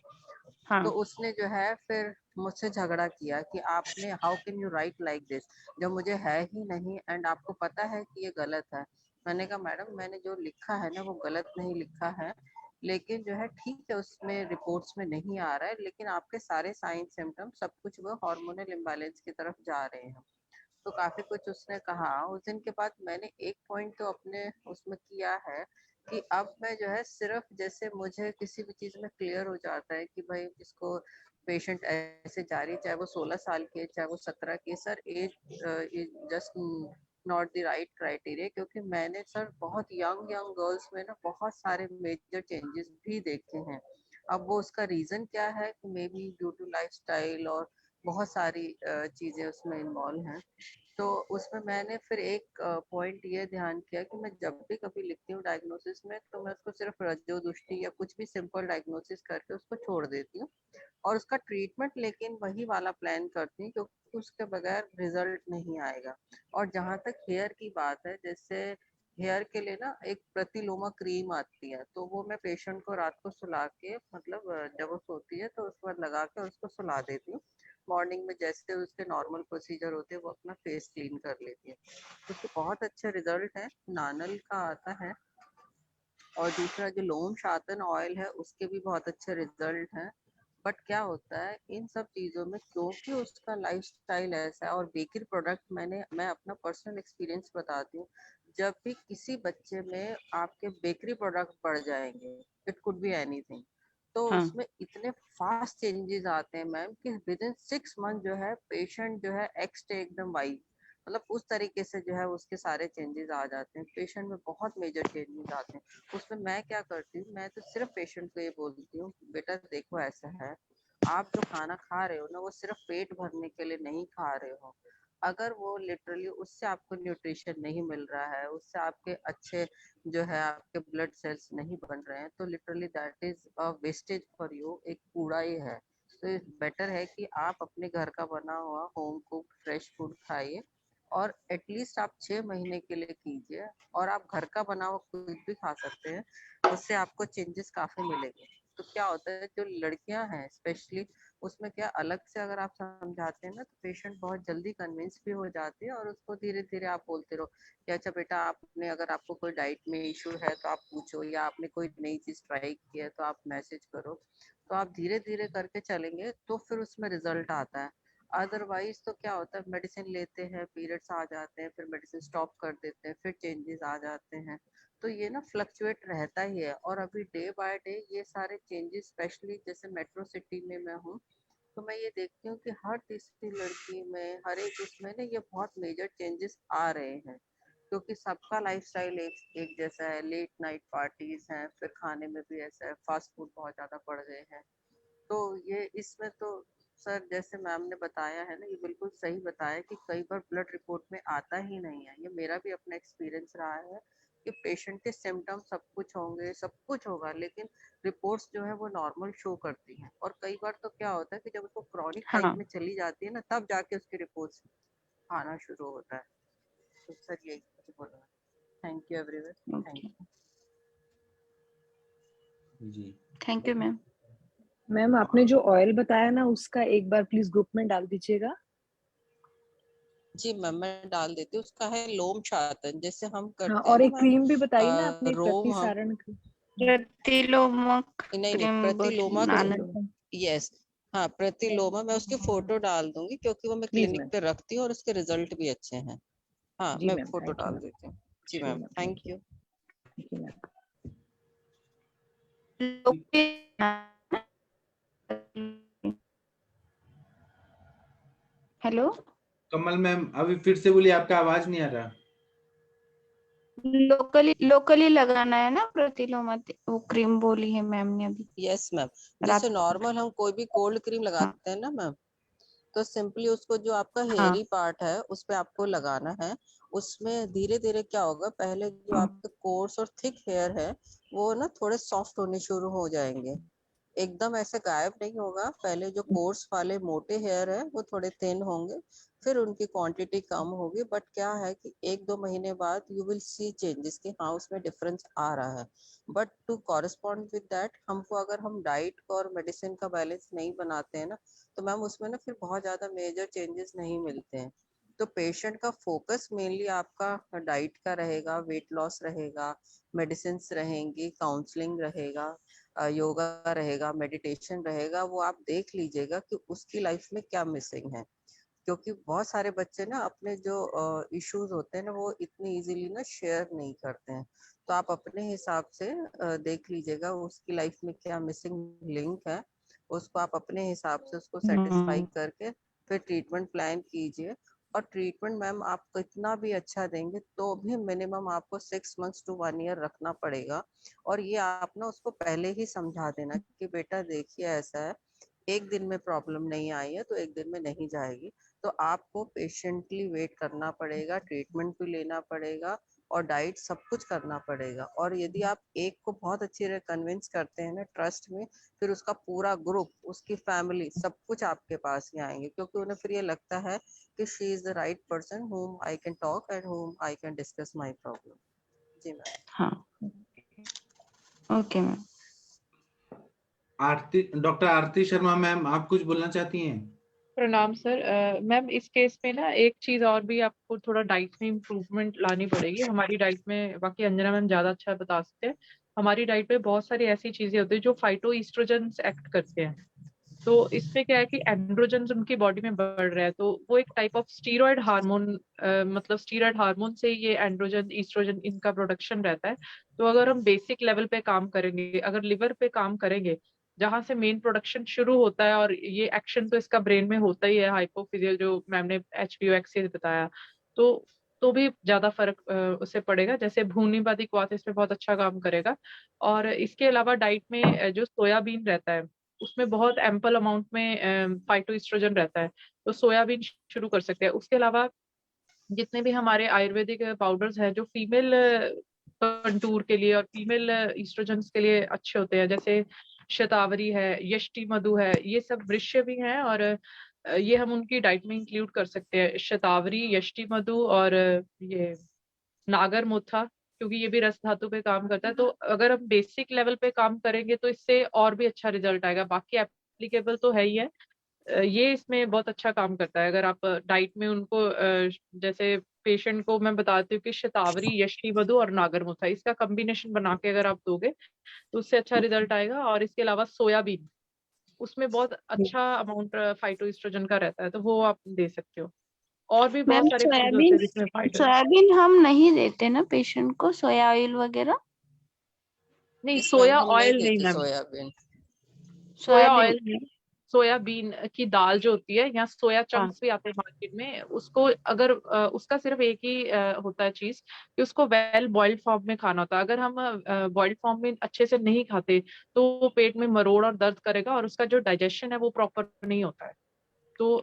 हाँ। तो उसने जो है फिर मुझसे झगड़ा किया कि आपने how can you right like this, जब मुझे है ही नहीं एंड आपको पता है कि ये गलत है। मैंने कहा मैडम मैंने जो लिखा है ना वो गलत नहीं लिखा है, लेकिन जो है ठीक है उसमें रिपोर्ट्स में नहीं आ रहा है, लेकिन आपके सारे साइन सिम्टम्स सब कुछ वो हार्मोनल इम्बैलेंस की तरफ जा रहे हैं। तो काफी कुछ उसने कहा। उस दिन के बाद मैंने एक पॉइंट तो अपने उसमें किया है कि अब मैं जो है सिर्फ जैसे मुझे किसी भी चीज में क्लियर हो जाता है कि भाई इसको पेशेंट ऐसे जा रही है, चाहे वो 16 साल की है चाहे वो 17 की, sir as just not the right criteria, क्योंकि मैंने सर बहुत यंग गर्ल्स में ना बहुत सारे मेजर चेंजेस भी देखे हैं। अब वो उसका रीजन क्या है कि maybe due to lifestyle और बहुत सारी चीजें उसमें इन्वॉल्व हैं। तो उसमें मैंने फिर एक पॉइंट ये ध्यान किया कि मैं जब भी कभी लिखती हूँ डायग्नोसिस में, तो मैं उसको सिर्फ रज्जो-दुष्टि या कुछ भी सिंपल डायग्नोसिस करके उसको छोड़ देती हूँ, और उसका ट्रीटमेंट लेकिन वही वाला प्लान करती हूँ, क्योंकि उसके बगैर रिजल्ट नहीं आएगा। और जहाँ तक हेयर की बात है, जैसे हेयर के लिए ना एक प्रतिलोमा क्रीम आती है, तो वो मैं पेशेंट को रात को सुला के, मतलब जब वो सोती है तो उसके बाद लगा के उसको सुला देती हूँ। मॉर्निंग में जैसे उसके नॉर्मल प्रोसीजर होते हैं वो अपना फेस क्लीन कर लेती है। उसके बहुत अच्छे रिजल्ट है, नानल का आता है। और दूसरा जो लोम शातन ऑयल है उसके भी बहुत अच्छे रिजल्ट हैं। बट क्या होता है इन सब चीजों में, क्योंकि उसका लाइफस्टाइल ऐसा है, और बेकरी प्रोडक्ट मैं अपना पर्सनल एक्सपीरियंस बताती हूँ, जब भी किसी बच्चे में आपके बेकरी प्रोडक्ट बढ़ जाएंगे, इट कुड बी एनीथिंग, तो हाँ। उसमें इतने फास्ट चेंजेस आते हैं मैम कि विद इन 6 मंथ जो है पेशेंट जो है एक्स एकदम वाई, मतलब उस तरीके से जो है उसके सारे चेंजेस आ जाते हैं, पेशेंट में बहुत मेजर चेंजेस आते हैं। उसमें मैं क्या करती हूँ, मैं तो सिर्फ पेशेंट को ये बोलती हूँ बेटा देखो ऐसा है, आप जो खाना खा रहे हो ना वो सिर्फ पेट भरने के लिए नहीं खा रहे हो, अगर वो लिटरली उससे आपको न्यूट्रिशन नहीं मिल रहा है, उससे आपके अच्छे जो है आपके ब्लड सेल्स नहीं बन रहे हैं, तो literally that is a wastage for you, एक कूड़ा ही है। तो बेटर है कि आप अपने घर का बना हुआ होम कुक फ्रेश फूड खाइए, और एटलीस्ट आप 6 महीने के लिए कीजिए, और आप घर का बना हुआ कुछ भी खा सकते हैं, उससे आपको चेंजेस काफी मिलेंगे। तो क्या होता है जो लड़कियां हैं स्पेशली, उसमें क्या अलग से अगर आप समझाते हैं ना तो पेशेंट बहुत जल्दी कन्विंस भी हो जाती है, और उसको धीरे धीरे आप बोलते रहो कि अच्छा बेटा आपने अगर आपको कोई डाइट में इशू है तो आप पूछो, या आपने कोई नई चीज ट्राई की है तो आप मैसेज करो, तो आप धीरे धीरे करके चलेंगे तो फिर उसमें रिजल्ट आता है। अदरवाइज तो क्या होता है मेडिसिन लेते हैं, पीरियड्स आ जाते हैं, फिर मेडिसिन स्टॉप कर देते हैं, फिर चेंजेस आ जाते हैं, तो ये ना फ्लक्चुएट रहता ही है। और अभी डे बाय डे ये सारे चेंजेस, स्पेशली जैसे मेट्रो सिटी में मैं हूँ, तो मैं ये देखती हूँ कि हर तीसरी लड़की में, हर एक उसमें ना ये बहुत मेजर चेंजेस आ रहे हैं, क्योंकि सबका लाइफस्टाइल एक जैसा है, लेट नाइट पार्टीज हैं, फिर खाने में भी ऐसा है, फास्ट फूड बहुत ज्यादा बढ़ गए हैं। तो ये इसमें तो सर जैसे मैम ने बताया है ना, ये बिल्कुल सही बताया कि कई बार ब्लड रिपोर्ट में आता ही नहीं है, ये मेरा भी अपना एक्सपीरियंस रहा है कि पेशेंट के सिम्टम्स सब कुछ होंगे, सब कुछ होगा, लेकिन रिपोर्ट्स जो है वो नॉर्मल शो करती हैं। और कई बार तो क्या होता है कि जब उसको क्रॉनिक टाइप हाँ। में चली जाती है ना, तब जाके उसकी रिपोर्ट्स आना शुरू होता है। तो सर यही मुझे बोलना है। Thank you everyone, thank okay, you. जी थैंक यू मैम। मैम आपने जो ऑयल बताया ना उसका एक बार प्लीज ग्रुप में डाल दीजिएगा। जी मैम मैं डाल देती हूँ, उसका है लोम शातन, जैसे हम हाँ, करते हैं और ना एक मैम क्रीम भी बताई ना आपने, रोम, हम प्रतिसारण की। प्रतिलोमक नहीं क्रीम प्रतिलोमा नानल। यस, हाँ प्रतिलोमा, मैं उसकी फोटो डाल दूंगी क्योंकि वो मैं प्लीज क्लिनिक मैम। पे रखती हूँ और उसके रिजल्ट भी अच्छे हैं। हाँ जी मैं मैम, फोटो थैंक यू डाल मैम। देती हूँ। जी sure ma'am, ma'am, thank thank you. You. Thank you ma'am. Hello Kamal ma'am अभी फिर से बोलिए, आपका आवाज नहीं आ रहा। लोकली लगाना है ना प्रतिलोमा, वो क्रीम बोली है मैम ने अभी। यस मैम, रात जैसे नॉर्मल हम कोई भी कोल्ड क्रीम लगाते हैं ना मैम, तो सिंपली उसको जो आपका हाँ हेयरी पार्ट है उस पे आपको लगाना है। उसमें धीरे धीरे क्या होगा, पहले जो आपके कोर्स और थिक हेयर है वो ना थोड़े सॉफ्ट होने शुरू हो जाएंगे, एकदम ऐसे गायब नहीं होगा। पहले जो कोर्स वाले मोटे हेयर है वो थोड़े थिन होंगे, फिर उनकी क्वांटिटी कम होगी, बट क्या है कि 1-2 महीने बाद यू विल सी चेंजेस कि हाँ उसमें डिफरेंस आ रहा है। But to correspond with that, हमको अगर हम डाइट और मेडिसिन का बैलेंस नहीं बनाते हैं ना, तो मैम उसमें ना फिर बहुत ज्यादा मेजर चेंजेस नहीं मिलते हैं। तो पेशेंट का फोकस मेनली आपका डाइट का रहेगा, वेट लॉस रहेगा, मेडिसिन रहेंगी, काउंसलिंग रहेगा, योगा रहेगा, मेडिटेशन रहेगा। वो आप देख लीजिएगा कि उसकी लाइफ में क्या मिसिंग है, क्योंकि बहुत सारे बच्चे ना अपने जो इश्यूज होते हैं ना वो इतनी इजीली ना शेयर नहीं करते हैं। तो आप अपने हिसाब से देख लीजिएगा उसकी लाइफ में क्या मिसिंग लिंक है, उसको आप अपने हिसाब से उसको सेटिस्फाई करके फिर ट्रीटमेंट प्लान कीजिए। और ट्रीटमेंट मैम आप कितना भी अच्छा देंगे तो भी मिनिमम आपको 6 मंथ्स to 1 year रखना पड़ेगा। और ये आप ना उसको पहले ही समझा देना कि बेटा देखिए ऐसा है, एक दिन में प्रॉब्लम नहीं आई है तो एक दिन में नहीं जाएगी। तो आपको पेशेंटली वेट करना पड़ेगा, ट्रीटमेंट भी लेना पड़ेगा और डाइट सब कुछ करना पड़ेगा। और यदि आप एक को बहुत अच्छी तरह कन्विंस करते हैं ना ट्रस्ट में, फिर उसका पूरा ग्रुप, उसकी फैमिली, सब कुछ आपके पास ही आएंगे, क्योंकि उन्हें फिर ये लगता है कि she is the right person whom I can talk and whom I can discuss my problem। जी मैम। हाँ okay ma'am. Aarti, doctor Aarti Sharma ma'am, आप कुछ बोलना चाहती हैं? प्रणाम सर। मैम इस केस में ना एक चीज और भी आपको थोड़ा डाइट में इम्प्रूवमेंट लानी पड़ेगी। हमारी डाइट में, बाकी अंजना मैम ज्यादा अच्छा बता सकते हैं, हमारी डाइट में बहुत सारी ऐसी चीजें होती है जो फाइटो ईस्ट्रोजेंस एक्ट करते हैं। तो इसमें क्या है कि एंड्रोजन्स उनकी बॉडी में बढ़ रहा है, तो वो एक टाइप ऑफ स्टीरॉयड हार्मोन, मतलब स्टीरॉयड हार्मोन से ये एंड्रोजन ईस्ट्रोजन इनका प्रोडक्शन रहता है। तो अगर हम बेसिक लेवल पे काम करेंगे, अगर लिवर पे काम करेंगे जहां से मेन प्रोडक्शन शुरू होता है, और ये एक्शन तो इसका ब्रेन में होता ही है, हाइपोफिजियल जो मैम ने HPO एक्सिस बताया, तो भी ज्यादा फर्क उससे पड़ेगा। जैसे भूनिबादी क्वाथ इस पे बहुत अच्छा काम करेगा। और इसके अलावा डाइट में जो सोयाबीन रहता है उसमें बहुत एम्पल अमाउंट में फाइटोइस्ट्रोजन रहता है, तो सोयाबीन शुरू कर सकते हैं। उसके अलावा जितने भी हमारे आयुर्वेदिक पाउडर्स हैं जो फीमेल कंटूर के लिए और फीमेल ईस्ट्रोजन के लिए अच्छे होते हैं, जैसे शतावरी है, यष्टि मधु है, ये सब वृक्ष भी हैं, और ये हम उनकी डाइट में इंक्लूड कर सकते हैं। शतावरी, यष्टि मधु और ये नागर मोथा, क्योंकि ये भी रस धातु पे काम करता है। तो अगर हम बेसिक लेवल पे काम करेंगे तो इससे और भी अच्छा रिजल्ट आएगा। बाकी एप्लीकेबल तो है ही है, ये इसमें बहुत अच्छा काम करता है। अगर आप डाइट में उनको जैसे पेशेंट को मैं बताती हूँ कि शतावरी, यष्टि मधु और नागरमुथा, इसका कॉम्बिनेशन बना के अगर आप दोगे तो उससे अच्छा रिजल्ट आएगा। और इसके अलावा सोयाबीन, उसमें बहुत अच्छा अमाउंट फाइटोइस्ट्रोजन का रहता है, तो वो आप दे सकते हो। और भी मैम बहुत सारे फूड होते सोयाबीन, हैं जिसमें फाइटर। सोयाबीन हम नहीं देते ना पेशेंट को, सोया ऑयल वगैरह? नहीं, इस मैम सोया हम नहीं ऑयल नहीं देते ma'am, soybean. Soya soybean. Oil नहीं। सोयाबीन की दाल जो होती है, या सोया हाँ चंक्स भी आते हैं मार्केट में, उसको अगर उसका सिर्फ एक ही होता है चीज कि उसको वेल बॉइल्ड फॉर्म में खाना होता है। अगर हम बॉइल्ड फॉर्म में अच्छे से नहीं खाते तो वो पेट में मरोड़ और दर्द करेगा, और उसका जो डाइजेशन है वो प्रॉपर नहीं होता है। तो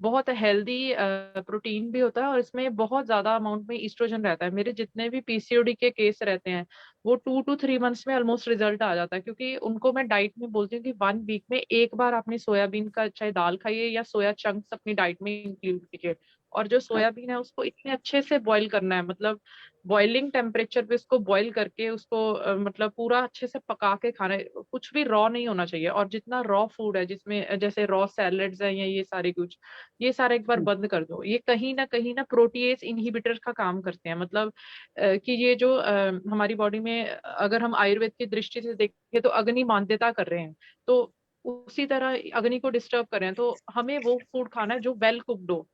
बहुत हेल्दी प्रोटीन भी होता है, और इसमें बहुत ज्यादा अमाउंट में ईस्ट्रोजन रहता है। मेरे जितने भी PCOD के केस रहते हैं वो 2 to 3 months में ऑलमोस्ट रिजल्ट आ जाता है, क्योंकि उनको मैं डाइट में बोलती हूँ कि 1 वीक में एक बार आपने सोयाबीन का चाहे दाल खाइए या सोया चंक्स अपनी डाइट में इंक्लूड कीजिए। और जो सोयाबीन है उसको इतने अच्छे से बॉईल करना है, मतलब बॉइलिंग टेम्परेचर पे उसको बॉईल करके उसको मतलब पूरा अच्छे से पका के खाना है, कुछ भी रॉ नहीं होना चाहिए। और जितना रॉ फूड है जिसमें जैसे रॉ सैलेड्स है या ये सारे कुछ, ये सारा एक बार बंद कर दो। ये कहीं ना प्रोटीएज इनहिबिटर का काम करते हैं, मतलब कि ये जो हमारी बॉडी में, अगर हम आयुर्वेद की दृष्टि से देखें तो अग्नि मांद्यता कर रहे हैं, तो उसी तरह अग्नि को डिस्टर्ब कर रहे हैं। तो हमें वो फूड खाना है जो वेल कुक्ड हो,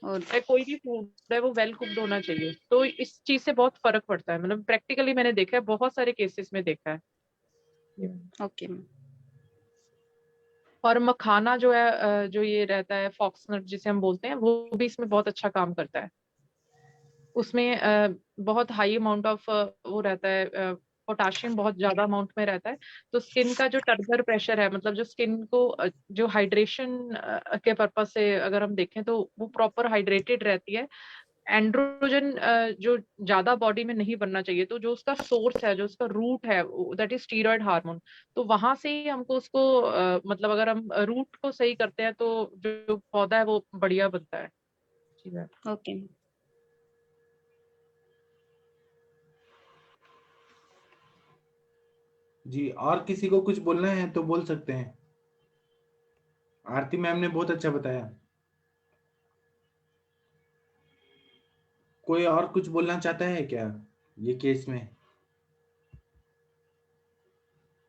और कोई भी फूड है वो वेल कुक्ड होना चाहिए। तो इस चीज से बहुत फर्क पड़ता है, मतलब प्रैक्टिकली मैंने देखा है, बहुत सारे केसेस में देखा है। ओके। और मखाना जो है जो ये रहता है फॉक्सनट जिसे हम बोलते हैं, वो भी इसमें बहुत अच्छा काम करता है। उसमें बहुत हाई अमाउंट ऑफ वो रहता है, पोटाशियम बहुत ज्यादा अमाउंट में रहता है। तो स्किन का जो टर्गर प्रेशर है, मतलब जो स्किन को जो हाइड्रेशन के पर्पज से अगर हम देखें तो वो प्रॉपर हाइड्रेटेड रहती है। एंड्रोजन जो ज्यादा बॉडी में नहीं बनना चाहिए, तो जो उसका सोर्स है, जो उसका रूट है, दैट इज स्टीरॉयड हार्मोन। तो वहां से ही हमको उसको मतलब अगर हम रूट को सही करते हैं तो जो पौधा है वो बढ़िया बनता है। ओके। जी, और किसी को कुछ बोलना है तो बोल सकते हैं। आरती मैम ने बहुत अच्छा बताया। कोई और कुछ बोलना चाहता है क्या ये केस में?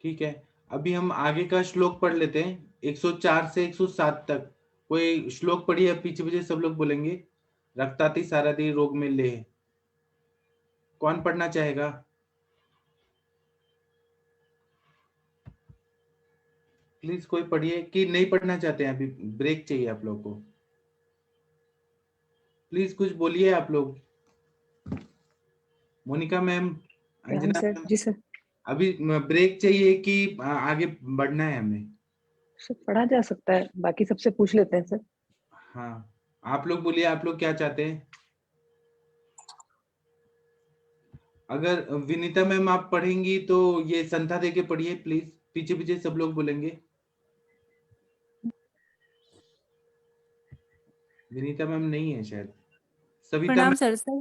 ठीक है, अभी हम आगे का श्लोक पढ़ लेते हैं 104 से 107 तक। कोई श्लोक पढ़िए, पीछे पीछे सब लोग बोलेंगे। रक्ताति सारादि रोग में ले। कौन पढ़ना चाहेगा? प्लीज कोई पढ़िए, कि नहीं पढ़ना चाहते हैं? अभी ब्रेक चाहिए आप लोग को। प्लीज कुछ बोलिए आप लोग। Monika ma'am, Anjana sir. Ma'am, जी सर। अभी ब्रेक चाहिए कि आगे बढ़ना है हमें? सर पढ़ा जा सकता है, बाकी सबसे पूछ लेते हैं सर। हाँ, आप लोग बोलिए, आप लोग क्या चाहते हैं? अगर विनीता मैम आप पढ़ेंगी तो ये संथा दे के पढ़िए प्लीज, पीछे पीछे सब लोग बोलेंगे। विनीता मैम नहीं है शायद। सविता प्रणाम मैम, सर। सर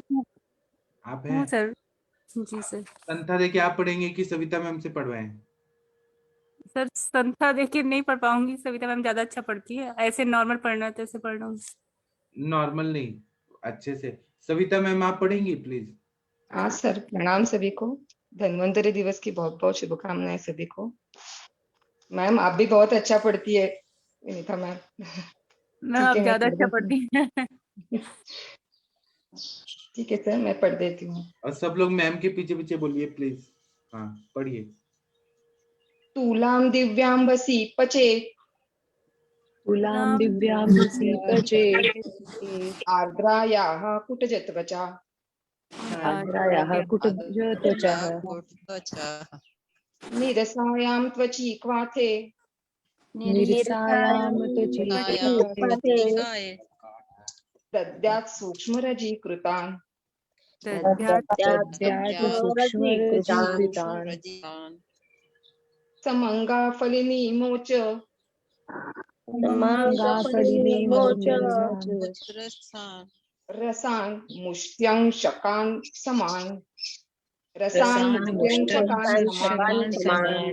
आप हूँ हैं? सर। जी सर। संथा दे के आप पढ़ेंगे कि सविता मैम से पढ़वाएं? सर संथा देख के नहीं पढ़ पाऊंगी, सविता मैम ज्यादा अच्छा पढ़ती है। ऐसे नॉर्मल पढ़ना है तो ऐसे पढ़ रहा हूँ। नॉर्मल नहीं, अच्छे से। सविता मैम आप पढ़ेंगी प्लीज? हाँ सर, प्रणाम सभी को। धन्वंतरि दिवस की बहुत बहुत शुभकामनाएं सभी को। मैम आप भी बहुत अच्छा पढ़ती है विनीता मैम। मैम आप ज्यादा अच्छा पढ़ती हैं। ठीक है सर, मैं पढ़ देती हूँ। और सब लोग मैम के पीछे पीछे बोलिए प्लीज। हाँ, पढ़िए। तूलाम दिव्यांबसी पचे, तुलां दिव्यांबसी पचे, आर्द्रायाः कुटजत्वचा, आर्द्रायाः कुटजत्वचः, निरसायां त्वचि क्वाथे, निरसायां त्वचि क्वाथे, दद्यात् सूक्ष्मरजीकृतान्, दद्यात् सूक्ष्मरजीकृतान्, समङ्गाफलिनीमोच, समङ्गाफलिनीमोच, रसान् मुष्ट्यं शकान् समान्, रसान् मुष्टं शकान् समान्,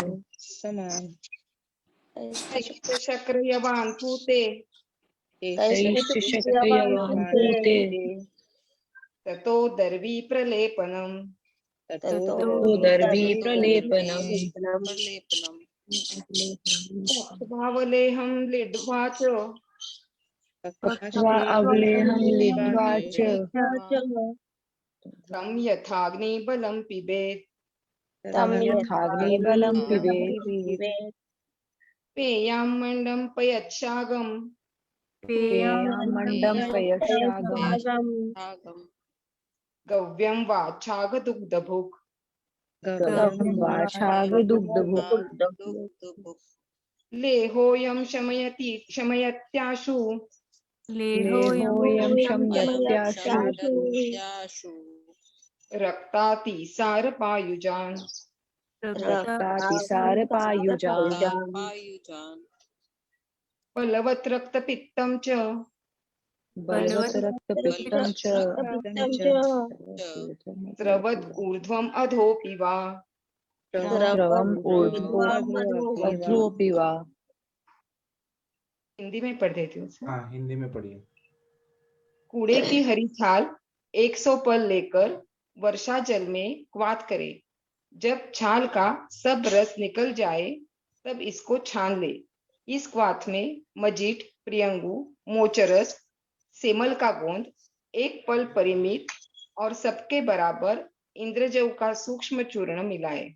शक्रयवान् पूते, तैश्चक्रयवान् पूते, ततो दर्वी प्रलेपनम्, ततो दर्वी प्रलेपनम्, भावलेहं लिड्वा च, पक्त्वा अवलेहं लिद्ध्वा च, तं यथाग्निबलं पिबेत्, तं यथाग्निबलं पिबेत्, पेयां मण्डं पयच्छागम्, पेयां मण्डं पयश्चागम्, गव्यं वाच्छागदुग्धभुक्, गव्यं वाछागदुग्धभुक्, लेहोऽयं शमयत्याशु, लेहोऽयं शम्यत्याशु, रक्तातिसारपायुजान्, रक्तातिसारपायुजान्, बलवत् रक्तपित्तं च, बलवत् रक्तपित्तं च, स्रवत् ऊर्ध्वम् अधोऽपि वा, स्रवम् ऊर्ध्वोऽपि वा। हिंदी में पढ़ देती हूँ सर। हाँ, हिंदी में पढ़िए। कूड़े की हरी छाल 100 पल लेकर वर्षा जल में क्वाथ करे। जब छाल का सब रस निकल जाए तब इसको छान ले। इस क्वाथ में मजीठ, प्रियंगू, मोचरस, सेमल का गोंद, 1 पल परिमित और सबके बराबर इंद्रजव का सूक्ष्म चूर्ण मिलाए।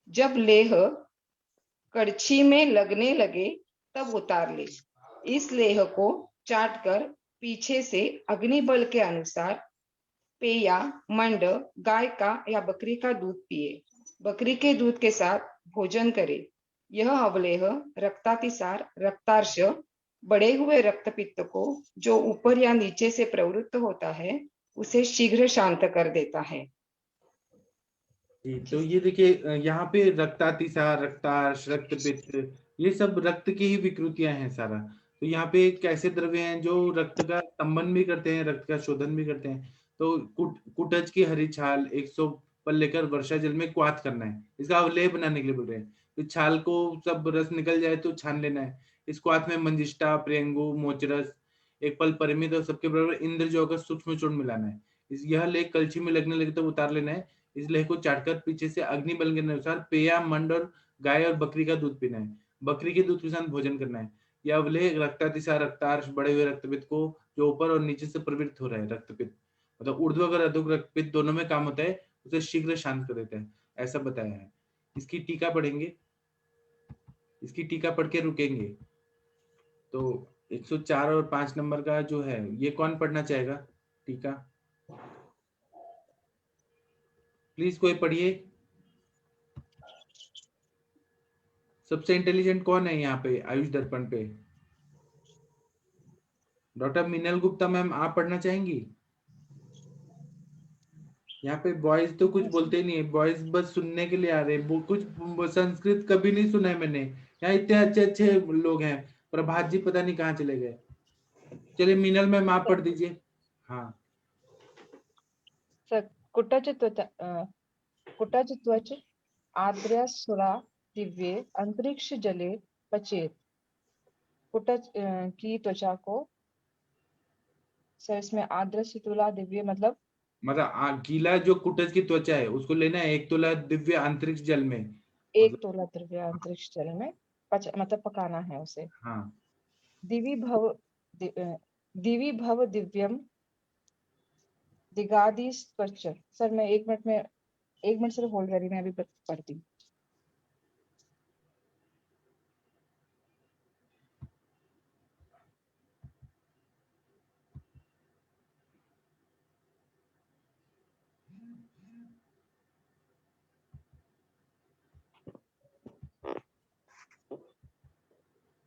जब लेह कड़छी में लगने लगे तब उतार ले। इस लेह को चाटकर पीछे से अग्निबल के अनुसार पेया, मंड, गाय का या बकरी का दूध पिए। बकरी के दूध के साथ भोजन करे। यह अवलेह रक्तातिसार, रक्तार्श, बढ़े हुए रक्तपित्त को जो ऊपर या नीचे से प्रवृत्त होता है उसे शीघ्र शांत कर देता है। जी, तो ये देखिए यहाँ पे रक्तातिसार, रक्तार्श, रक्तपित्त, ये सब रक्त की ही विकृतियां हैं सारा। तो यहाँ पे एक ऐसे द्रव्य हैं जो रक्त का संबंध भी करते हैं, रक्त का शोधन भी करते हैं। तो कुटज की हरी छाल 100 पल लेकर वर्षा जल में क्वाथ करना है, इसका अवलेह बनाने के लिए बोल रहे हैं। तो छाल को सब रस निकल जाए तो छान लेना है। इस क्वाथ में मंजिष्ठा, प्रियंगु, मोचरस, एक पल परिमित और सबके बराबर इंद्रजौ का सूक्ष्म चूर्ण मिलाना है। यह लेख कलछी में लगने लगे तो उतार लेना है। इस लेख को चाटकर पीछे से अग्नि बल के अनुसार पेया, मंड और गाय और बकरी का दूध पीना है। बकरी के दूध के साथ भोजन करना है। यह अवलेह रक्तातिसार, रक्तार्श, बढ़े हुए रक्तपित्त को जो ऊपर और नीचे से प्रवृत्त हो रहा है, रक्तपित्त मतलब ऊर्ध्व और अधोग रक्तपित्त दोनों में काम होता है, उसे शीघ्र शांत कर देता है, ऐसा बताया है। इसकी टीका पढ़ेंगे, इसकी टीका पढ़ के रुकेंगे। तो 104 और 5 नंबर का जो है, ये कौन पढ़ना चाहेगा टीका? प्लीज कोई पढ़िए। सबसे इंटेलिजेंट कौन है यहाँ पे आयुष दर्पण पे? डॉक्टर मीनल गुप्ता मैम, आप पढ़ना चाहेंगी? यहाँ पे बॉयज तो कुछ बोलते ही नहीं है, बॉयज बस सुनने के लिए आ रहे हैं। कुछ संस्कृत कभी नहीं सुना है मैंने। यहाँ इतने अच्छे अच्छे लोग हैं। प्रभात जी पता नहीं कहाँ चले गए। चलिए मीनल मैम आप पढ़ दीजिए। हाँ। कुटज त्वच आर्द्र सुरा दिव्ये अंतरिक्ष जले पचेत। कुटज की त्वचा को सर इसमें आर्द्र शीतुला दिव्य मतलब गीला जो कुटज की त्वचा है उसको लेना है 1 तोला दिव्य अंतरिक्ष जल में। 1 तोला दिव्य अंतरिक्ष जल में मतलब पकाना है उसे। हाँ। दिवी भव दिव्यम दिगादि त्वच। सर मैं 1 मिनट सर होल्ड करिए, मैं अभी पढ़ती हूँ।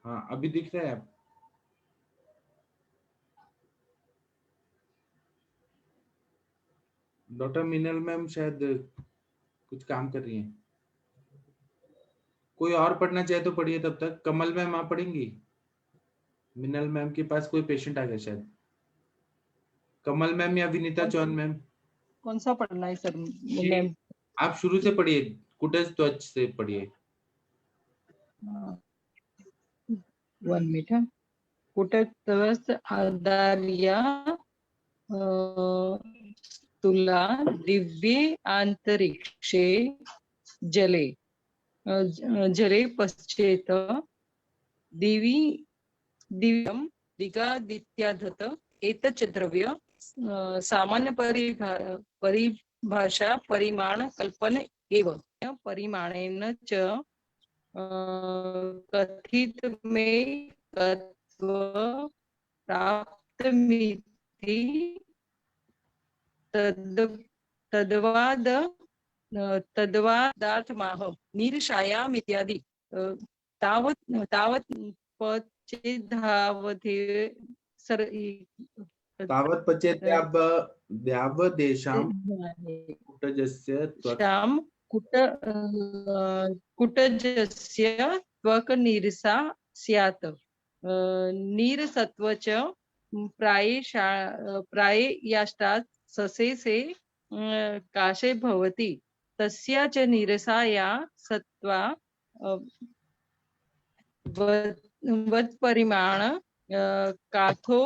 हाँ अभी दिख रहा है आप? डॉक्टर मीनल मैम शायद कुछ काम कर रही हैं। कोई और पढ़ना चाहे तो पढ़िए तब तक। कमल मैम आप पढ़ेंगी? मीनल मैम के पास कोई पेशेंट आ गया शायद। कमल मैम या विनीता चौहान मैम? कौन सा पढ़ना है सर मैम? आप शुरू से पढ़िए, कुटज त्वच से पढ़िए। 1 मिनट। कुटज त्वच आदार्या तुला दिव्ये आंतरिक्षे जले पश्चेत दिव्यम दिगादित्याधत एतच्च द्रव्य सामान्य परिभाषा परिमाण कल्पन एव परिमाणेन च कथित में तत्व प्राप्तमिति तद्वादार्थमाह निरशायाम इत्यादि तावत् द्यावदेशाम कुटजस्य कुटजस्य त्वक निरसा स्यात् नीरसत्व च प्रायेयाष्टात् ससेसे काशे भवति तस्या च निरसाया सत्वा वत्परिमाण काथो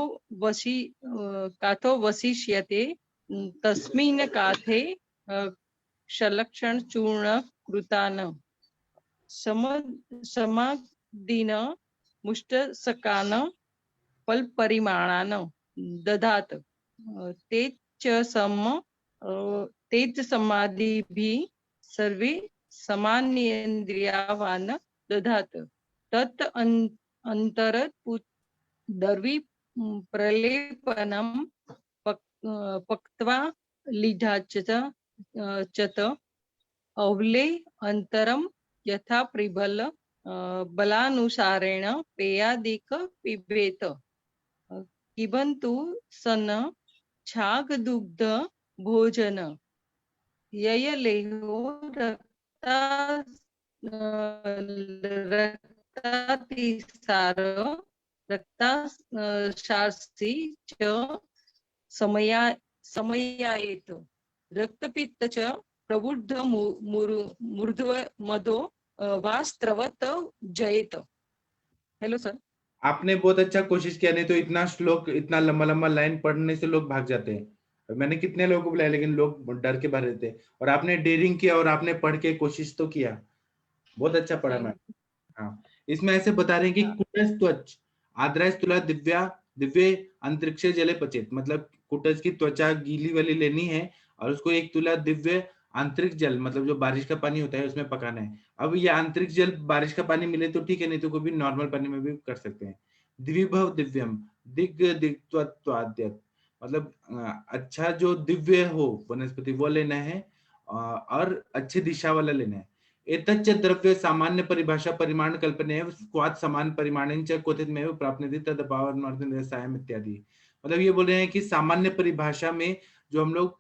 वशिष्यते तस्मिन् काथे शलक्षण चूर्ण कृतान समादीन मुष्टसकान फल परिमाणान दधात तेज समाधिभिः सर्वे समान्येन्द्रियावान् दधात तत् अंतरत दर्वी प्रलेपनम पक्त्वा चत अवले अंतरम यथा प्रिबल बलानुसारेण पेयादिक पिबेत किबंतु सन छाग दुग्ध भोजन ययलेहो रक्तातिसार रक्ताशार्सी च समयायेत रक्तपित्त च प्रबुद्ध मूर्ध्व मदो वास्त्रवत जयेत। Hello sir. आपने बहुत अच्छा कोशिश किया, नहीं तो इतना श्लोक इतना लंबा लंबा लाइन पढ़ने से लोग भाग जाते हैं। मैंने कितने लोगों को बुलाया लेकिन लोग डर के भरे थे, और आपने डेयरिंग किया और आपने पढ़ के कोशिश तो किया, बहुत अच्छा पढ़ा मैम। हाँ, इसमें ऐसे बता रहे हैं कि कुटज त्वच आद्राय तुला दिव्य अंतरिक्ष जले पचेत, मतलब कुटज की त्वचा गीली वाली लेनी है और उसको 1 तुला दिव्य आंतरिक जल, मतलब जो बारिश का पानी होता है उसमें पकाना है। अब ये आंतरिक जल बारिश का पानी मिले तो ठीक है, नहीं तो कोई भी नॉर्मल पानी में भी कर सकते हैं। द्विभव दिव्यम दिग्त्वाद्यत, मतलब अच्छा जो दिव्य हो वनस्पति वो लेना है और अच्छी दिशा वाला लेना है। एतच्च द्रव्य सामान्य परिभाषा परिमाण कल्पनेव क्वाथ समान परिमाणेन च क्वथितमेव प्राप्नोति तद अभावार्थं निरसायम् इत्यादि। मतलब ये बोल रहे हैं कि सामान्य परिभाषा में जो हम लोग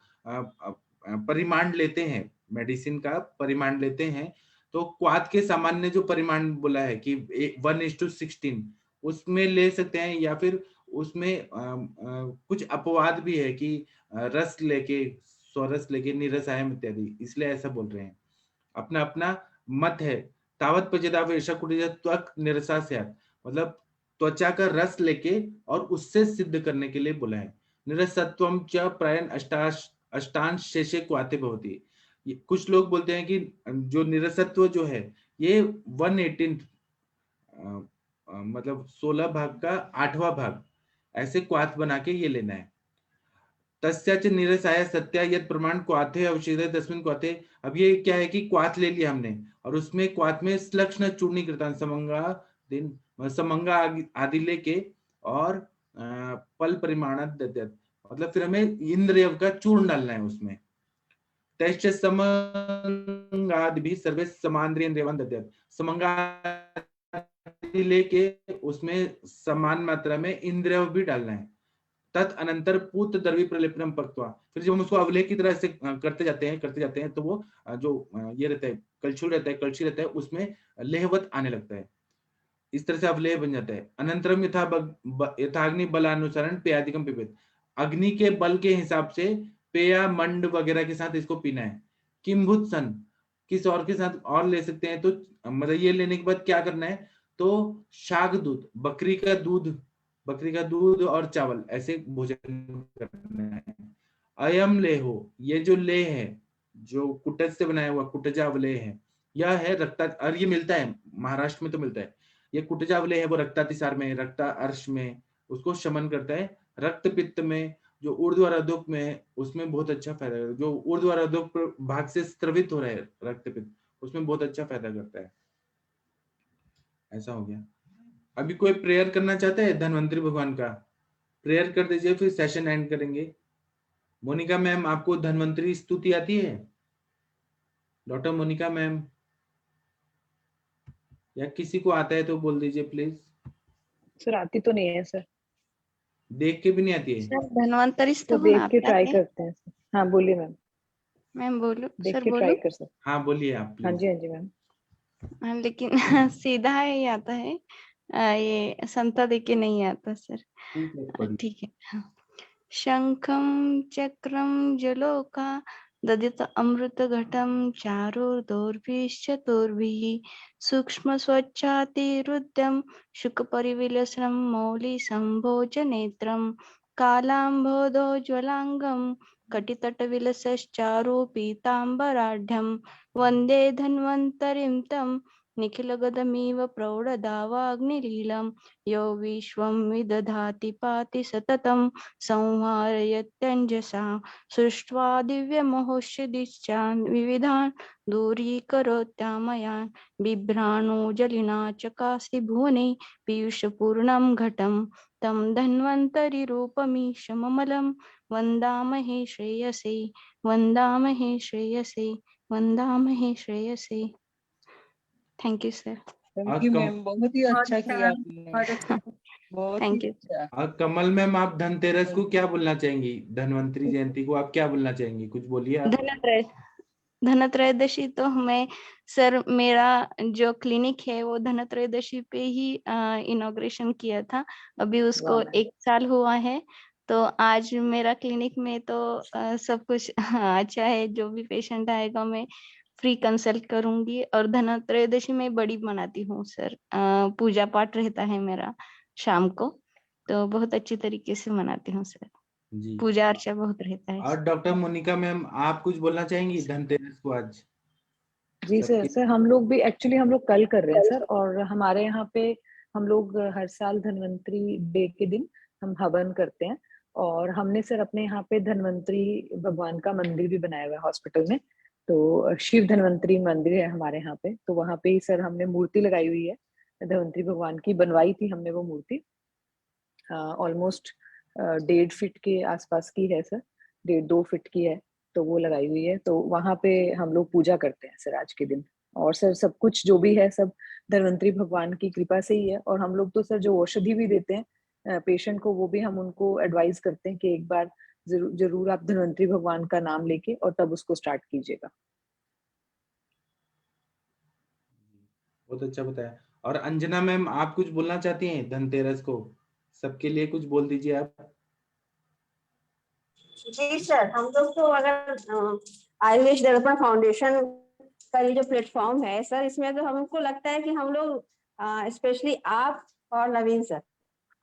परिमाण लेते हैं, मेडिसिन का परिमाण लेते हैं, तो क्वाथ के सामान्य जो परिमाण बोला है कि 1:16 उसमें ले सकते हैं, या फिर उसमें कुछ अपवाद भी है कि रस लेके स्वरस लेके निरसायम इत्यादि, इसलिए ऐसा बोल रहे हैं। अपना अपना मत है। तावत पचेदा वेशा कुटिजा त्वक निरसा स्यात्, मतलब त्वचा का रस लेके और उससे सिद्ध करने के लिए बोला है। निरसत्वम च प्रायन अष्टांश शेषे क्वाते भवति। कुछ लोग बोलते हैं कि जो निरसत्व जो है ये 1/18 मतलब 16 भाग का 8वां भाग ऐसे क्वाथ बना के ये लेना है। तस्याच निरसाय सत्या यद प्रमाण क्वाथे अवशेष तस्मिन क्वाथे। अब ये क्या है कि क्वाथ ले लिया हमने और उसमें क्वाथ में श्लक्ष्ण चूर्णी कृतान समंगा आदि लेके और पल परिमाण दद्यत, मतलब फिर हमें इंद्रियव का चूर्ण डालना है उसमें। तैश्च समंगादि भी सर्वे समांद्रियेन्द्रियवान दद्यत, समंगा लेके उसमें समान मात्रा में इंद्रिय भी डालना है। तत् अनंतर पूत द्रवी प्रलेपनम पक्त्वा, फिर जब हम उसको अवलेह की तरह से करते जाते हैं तो वो जो ये रहता है कलछुल रहता है, कलछी रहता है, उसमें लेहवत आने लगता है, इस तरह से अवलेह बन जाता है। अनंतरम यथाग्नि बलानुसारण पेयादिकम पिबेत, अग्नि के बल के हिसाब से पेया मंड वगैरह के साथ इसको पीना है। किम्भुत सन, किस और के साथ और ले सकते हैं, तो मतलब ये लेने के बाद क्या करना है, तो शाग दूध, बकरी का दूध और चावल ऐसे भोजन करना है। अयम लेहो, ये जो लेह है जो कुटज से बनाया हुआ कुटजावलेह है, यह है रक्ता, और ये मिलता है महाराष्ट्र में तो मिलता है। ये कुटजावलेह है वो रक्तातिसार में, रक्ता अर्श में उसको शमन करता है। रक्त पित्त में जो ऊर्ध्वाधोक में है उसमें बहुत अच्छा फायदा है, जो ऊर्ध्वाधोक भाग से स्त्रवित हो रहा है रक्त पित्त, उसमें बहुत अच्छा फायदा करता है। ऐसा हो गया। अभी कोई प्रेयर करना चाहता है धन्वंतरी भगवान का? प्रेयर कर दीजिए, फिर सेशन एंड करेंगे। मोनिका मैम, आपको धन्वंतरी स्तुति आती है? डॉक्टर मोनिका मैम, या किसी को आता है तो बोल दीजिए प्लीज। सर आती तो नहीं है सर। देख के भी नहीं आती है? सर धन्वंतरी तो देख के ट्राई करते हैं सर। हाँ बोलिए मैम। मैम बोलो देख सर, के बोलो। ट्राई कर सकते। हाँ बोलिए आप हाँ प्लीज। जी, हाँ जी मैम। हाँ, लेकिन सीधा ही आता है, ये संता देख के नहीं आता सर। ठीक है। हाँ। शंखम चक्रम जलोका ददित अमृत घटम चारुर्दोर्भिश्चतुर्भिः सूक्ष्म स्वच्छातिरुद्यम शुक परिविलसनं मौलि संभोज नेत्रम कालाम्भोदोज्वलांगम कटितट विलसश्चारु पीतांबराढ्यम वंदे धन्वंतरिं तं निखिलगतमिव प्रौढदावाग्निलीलं यो विश्वं विदधाति पाति सततं संहारयत्यञ्जसा सृष्ट्वा दिव्यमहोषधिश्चान् विविधान् दूरीकरोत्यामयान् बिभ्राणोजलिना चकासि भुवने पीयूषपूर्णं घटं तं धन्वन्तरिरूपमीशममलं वन्दामहे श्रेयसे वन्दामहे श्रेयसे वन्दामहे श्रेयसे। Thank you sir. Thank you ma'am, बहुत ही अच्छा किया आपने, बहुत थैंक ही यू। अच्छा। और कमल मैम, आप धनतेरस को क्या बोलना चाहेंगी? धन्वंतरी जयंती को आप क्या बोलना चाहेंगी? कुछ बोलिए आप। धनत्रयोदशी तो मैं सर, मेरा जो क्लिनिक है वो धनत्रयोदशी पे ही इनॉग्रेशन किया था, अभी उसको 1 साल हुआ है। तो आज मेरा क्लिनिक में तो सब कुछ अच्छा है, जो भी पेशेंट आएगा मैं फ्री कंसल्ट करूंगी। और धनत्रयोदशी में बड़ी मनाती हूँ सर, पूजा पाठ रहता है मेरा शाम को, तो बहुत अच्छी तरीके से मनाती हूँ सर, जी, पूजा अर्चा बहुत रहता है। और डॉक्टर मोनिका मैम, आप कुछ बोलना चाहेंगी धनतेरस को आज? जी सर। सर हम लोग भी एक्चुअली हम लोग कल कर रहे हैं सर, और हमारे यहाँ पे हम लोग हर साल धन्वंतरी डे के दिन हम हवन करते हैं। और हमने सर अपने यहाँ पे धन्वंतरी भगवान का मंदिर भी बनाया हुआ है हॉस्पिटल में, तो शिव धन्वंतरी मंदिर है हमारे यहाँ पे। तो वहाँ पे ही सर हमने मूर्ति लगाई हुई है धन्वंतरी भगवान की, बनवाई थी हमने वो मूर्ति, ऑलमोस्ट 1.5 फीट के आसपास की है सर, 1.5-2 फीट की है, तो वो लगाई हुई है। तो वहां पे हम लोग पूजा करते हैं सर आज के दिन। और सर सब कुछ जो भी है सब धन्वंतरी भगवान की कृपा से ही है। और हम लोग तो सर जो औषधि भी देते हैं पेशेंट को, वो भी हम उनको एडवाइस करते हैं कि एक बार जरूर आप धन्वंतरी भगवान का नाम लेके और तब उसको स्टार्ट कीजिएगा। बहुत अच्छा बताया। और अंजना मैम, आप कुछ बोलना चाहती हैं धनतेरस को? सबके लिए कुछ बोल दीजिए आप। जी सर, हम लोग तो अगर आयुष दर्पण फाउंडेशन का ये जो प्लेटफॉर्म है सर, इसमें तो हमको लगता है कि हम लोग स्पेशली आप और नवीन सर,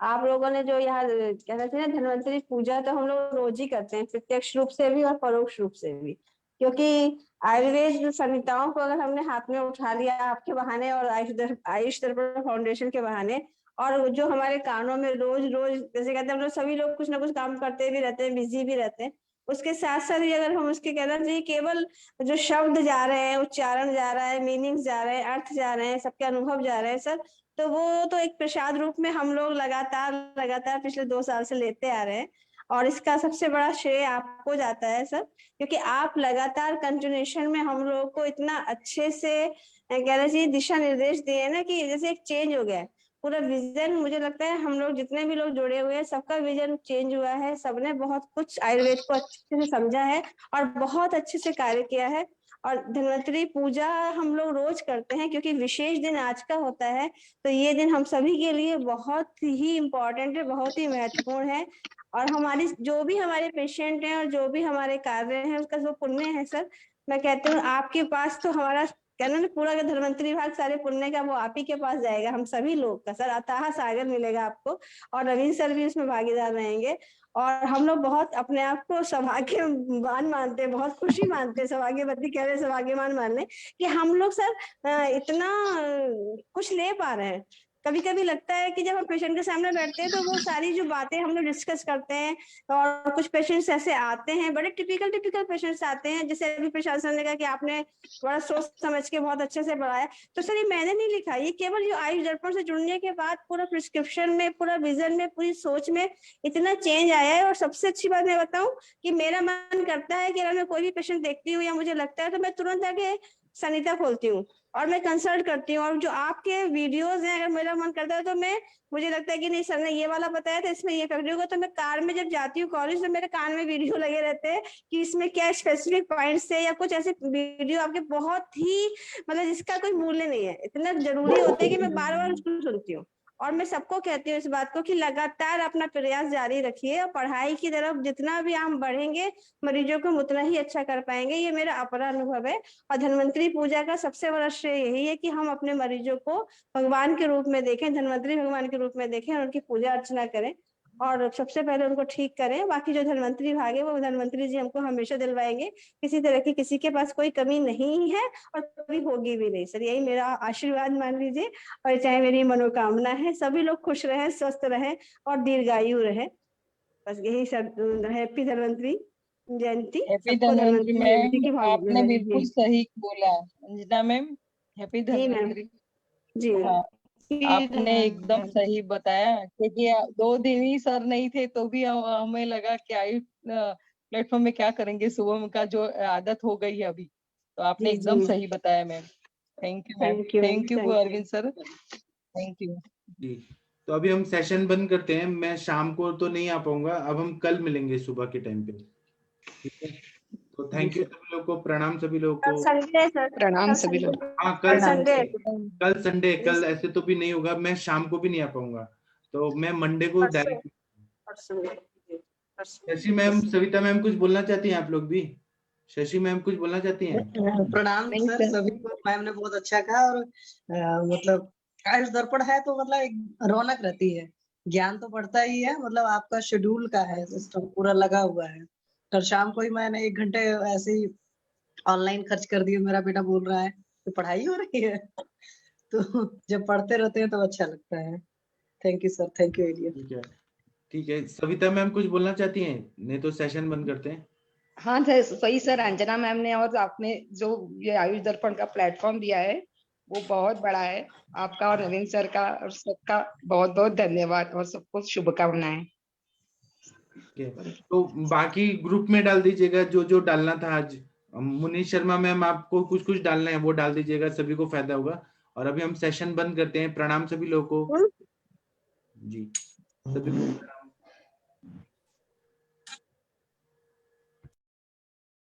आप लोगों ने जो यहाँ क्या कहते हैं धन्वंतरी पूजा, तो हम लोग रोज ही करते हैं, प्रत्यक्ष रूप से भी और परोक्ष रूप से भी। क्योंकि आयुर्वेद संहिताओं को अगर हमने हाथ में उठा लिया आपके बहाने और आयुष दर्पण फाउंडेशन के बहाने, और जो हमारे कानों में रोज रोज जैसे कहते हैं हम लोग सभी लोग कुछ ना कुछ काम करते भी रहते हैं, बिजी भी रहते हैं, उसके साथ साथ भी अगर हम उसके कहना चाहिए केवल जो शब्द जा रहे हैं, उच्चारण जा रहा है, मीनिंग्स जा रहे हैं, अर्थ जा रहे हैं, सबके अनुभव जा रहे हैं सर, तो वो तो एक प्रसाद रूप में हम लोग लगातार पिछले 2 साल से लेते आ रहे हैं। और इसका सबसे बड़ा श्रेय आपको जाता है सर, क्योंकि आप लगातार कंटिन्यूएशन में हम लोगों को इतना अच्छे से कहना चाहिए दिशा निर्देश दिए ना, कि जैसे एक चेंज हो गया है पूरा विजन। मुझे लगता है हम लोग जितने भी लोग जुड़े हुए हैं सबका विजन चेंज हुआ है, सबने बहुत कुछ आयुर्वेद को अच्छे से समझा है और बहुत अच्छे से कार्य किया है। और धन्वंतरी पूजा हम लोग रोज करते हैं, क्योंकि विशेष दिन आज का होता है, तो ये दिन हम सभी के लिए बहुत ही इम्पोर्टेंट है, बहुत ही महत्वपूर्ण है। और हमारी जो भी हमारे पेशेंट हैं और जो भी हमारे कार्य हैं उसका जो पुण्य है सर, मैं कहती हूँ आपके पास तो हमारा कहना ना पूरा धन्वंतरी भाग सारे पुण्य का वो आप ही के पास जाएगा, हम सभी लोग का सर अथाह सागर मिलेगा आपको। और नवीन सर भी उसमें भागीदार रहेंगे। और हम लोग बहुत अपने आप को सौभाग्यवान मानते हैं, बहुत खुशी मानते हैं, सौभाग्यवती कह रहे सौभाग्यवान मान लें कि हम लोग सर इतना कुछ ले पा रहे हैं। कभी कभी लगता है कि जब हम पेशेंट के सामने बैठते हैं तो वो सारी जो बातें हम लोग डिस्कस करते हैं, और कुछ पेशेंट्स ऐसे आते हैं, बड़े टिपिकल पेशेंट्स आते हैं, जैसे अभी प्रशासन ने कहा कि आपने बड़ा सोच समझ के बहुत अच्छे से पढ़ाया, तो सर ये मैंने नहीं लिखा, ये केवल जो आयुष दर्पण से जुड़ने के बाद पूरा प्रिस्क्रिप्शन में, पूरा विजन में, पूरी सोच में इतना चेंज आया है। और सबसे अच्छी बात मैं बताऊं कि मेरा मन करता है कि अगर मैं कोई भी पेशेंट देखती हूँ या मुझे लगता है तो मैं तुरंत आके सनिता खोलती हूँ और मैं कंसल्ट करती हूँ। और जो आपके वीडियोस हैं, अगर मेरा मन करता है तो मुझे लगता है कि नहीं सर ने ये वाला बताया था, इसमें ये कर होगा, तो मैं कार में जब जाती हूँ कॉलेज तो मेरे कान में वीडियो लगे रहते हैं कि इसमें क्या स्पेसिफिक पॉइंट्स है, या कुछ ऐसे वीडियो आपके बहुत ही मतलब जिसका कोई मूल्य नहीं है, इतना जरूरी होते हैं कि मैं बार बार उसको सुनती हूँ। और मैं सबको कहती हूँ इस बात को कि लगातार अपना प्रयास जारी रखिए, और पढ़ाई की तरफ जितना भी आप बढ़ेंगे मरीजों को उतना ही अच्छा कर पाएंगे, ये मेरा अपना अनुभव है। और धन्वंतरी पूजा का सबसे बड़ा श्रेय यही है कि हम अपने मरीजों को भगवान के रूप में देखें, धन्वंतरी भगवान के रूप में देखें और उनकी पूजा अर्चना करें। और सबसे पहले उनको ठीक करें। बाकी जो धन्वंतरी भाग है वो धन्वंतरी जी हमको हमेशा दिलवाएंगे। किसी तरह की किसी के पास कोई कमी नहीं है और कभी होगी भी नहीं सर, यही मेरा आशीर्वाद मान लीजिए और चाहे मेरी मनोकामना है। सभी लोग खुश रहें, स्वस्थ रहें और दीर्घायु रहे, बस यही सब। हैप्पी धन्वंतरी जयंती, हैप्पी सबको धन्वंतरी धन्वंतरी जयंती की मैम, आपने बिल्कुल जी सही बोला अंजना मैम। हैप्पी जी मैम धन्वंतरी। जी हाँ, आपने एकदम सही बताया, क्योंकि 2 दिन ही सर नहीं थे तो भी हमें लगा कि आयु प्लेटफॉर्म में क्या करेंगे, सुबह का जो आदत हो गई है अभी, तो आपने जी एकदम जी सही बताया ma'am. Thank you ma'am, thank you thank you thank you. Arvind sir, thank you जी। तो अभी हम सेशन बंद करते हैं। मैं शाम को तो नहीं आ पाऊंगा, अब हम कल मिलेंगे सुबह के टाइम पे, ठीक है? तो थैंक यू सभी लोगों को, प्रणाम सभी लोगों कल को। संडे है सर, प्रणाम कल सभी लोग। संडे, हाँ कल कल संडे है। कल संडे, कल ऐसे तो भी नहीं होगा, मैं शाम को भी नहीं आ पाऊंगा, तो मैं मंडे को परसों डायरेक्ट। परसों शशि मैम, सविता मैम कुछ बोलना चाहती हैं आप लोग भी? शशि मैम कुछ बोलना चाहती हैं? प्रणाम नहीं सर सर। सभी को, मैम ने बहुत अच्छा कहा। और मतलब आयुष दर्पण है तो मतलब एक रौनक रहती है, ज्ञान तो बढ़ता ही है। मतलब आपका शेड्यूल का है, सिस्टम पूरा लगा हुआ है। कल शाम को ही मैंने 1 घंटे ऐसे ही ऑनलाइन खर्च कर दिए। मेरा बेटा बोल रहा है कि पढ़ाई हो रही है तो जब पढ़ते रहते हैं तो अच्छा लगता है। Thank you sir, thank you alien. ठीक है, ठीक है। सविता मैम कुछ बोलना चाहती हैं? नहीं तो सेशन बंद करते हैं। हाँ सर, सही सर, अंजना मैम ने और आपने जो ये आयुष दर्पण का प्लेटफॉर्म दिया है वो बहुत बड़ा है। आपका और नवीन सर का और सबका बहुत बहुत धन्यवाद और सबको शुभकामनाएं। ठीक है, तो बाकी ग्रुप में डाल दीजिएगा जो जो डालना था आज। मुनीश शर्मा मैम, आपको कुछ कुछ डालना है वो डाल दीजिएगा, सभी को फायदा होगा। और अभी हम सेशन बंद करते हैं। प्रणाम सभी लोगों को। जी, सभी को प्रणाम।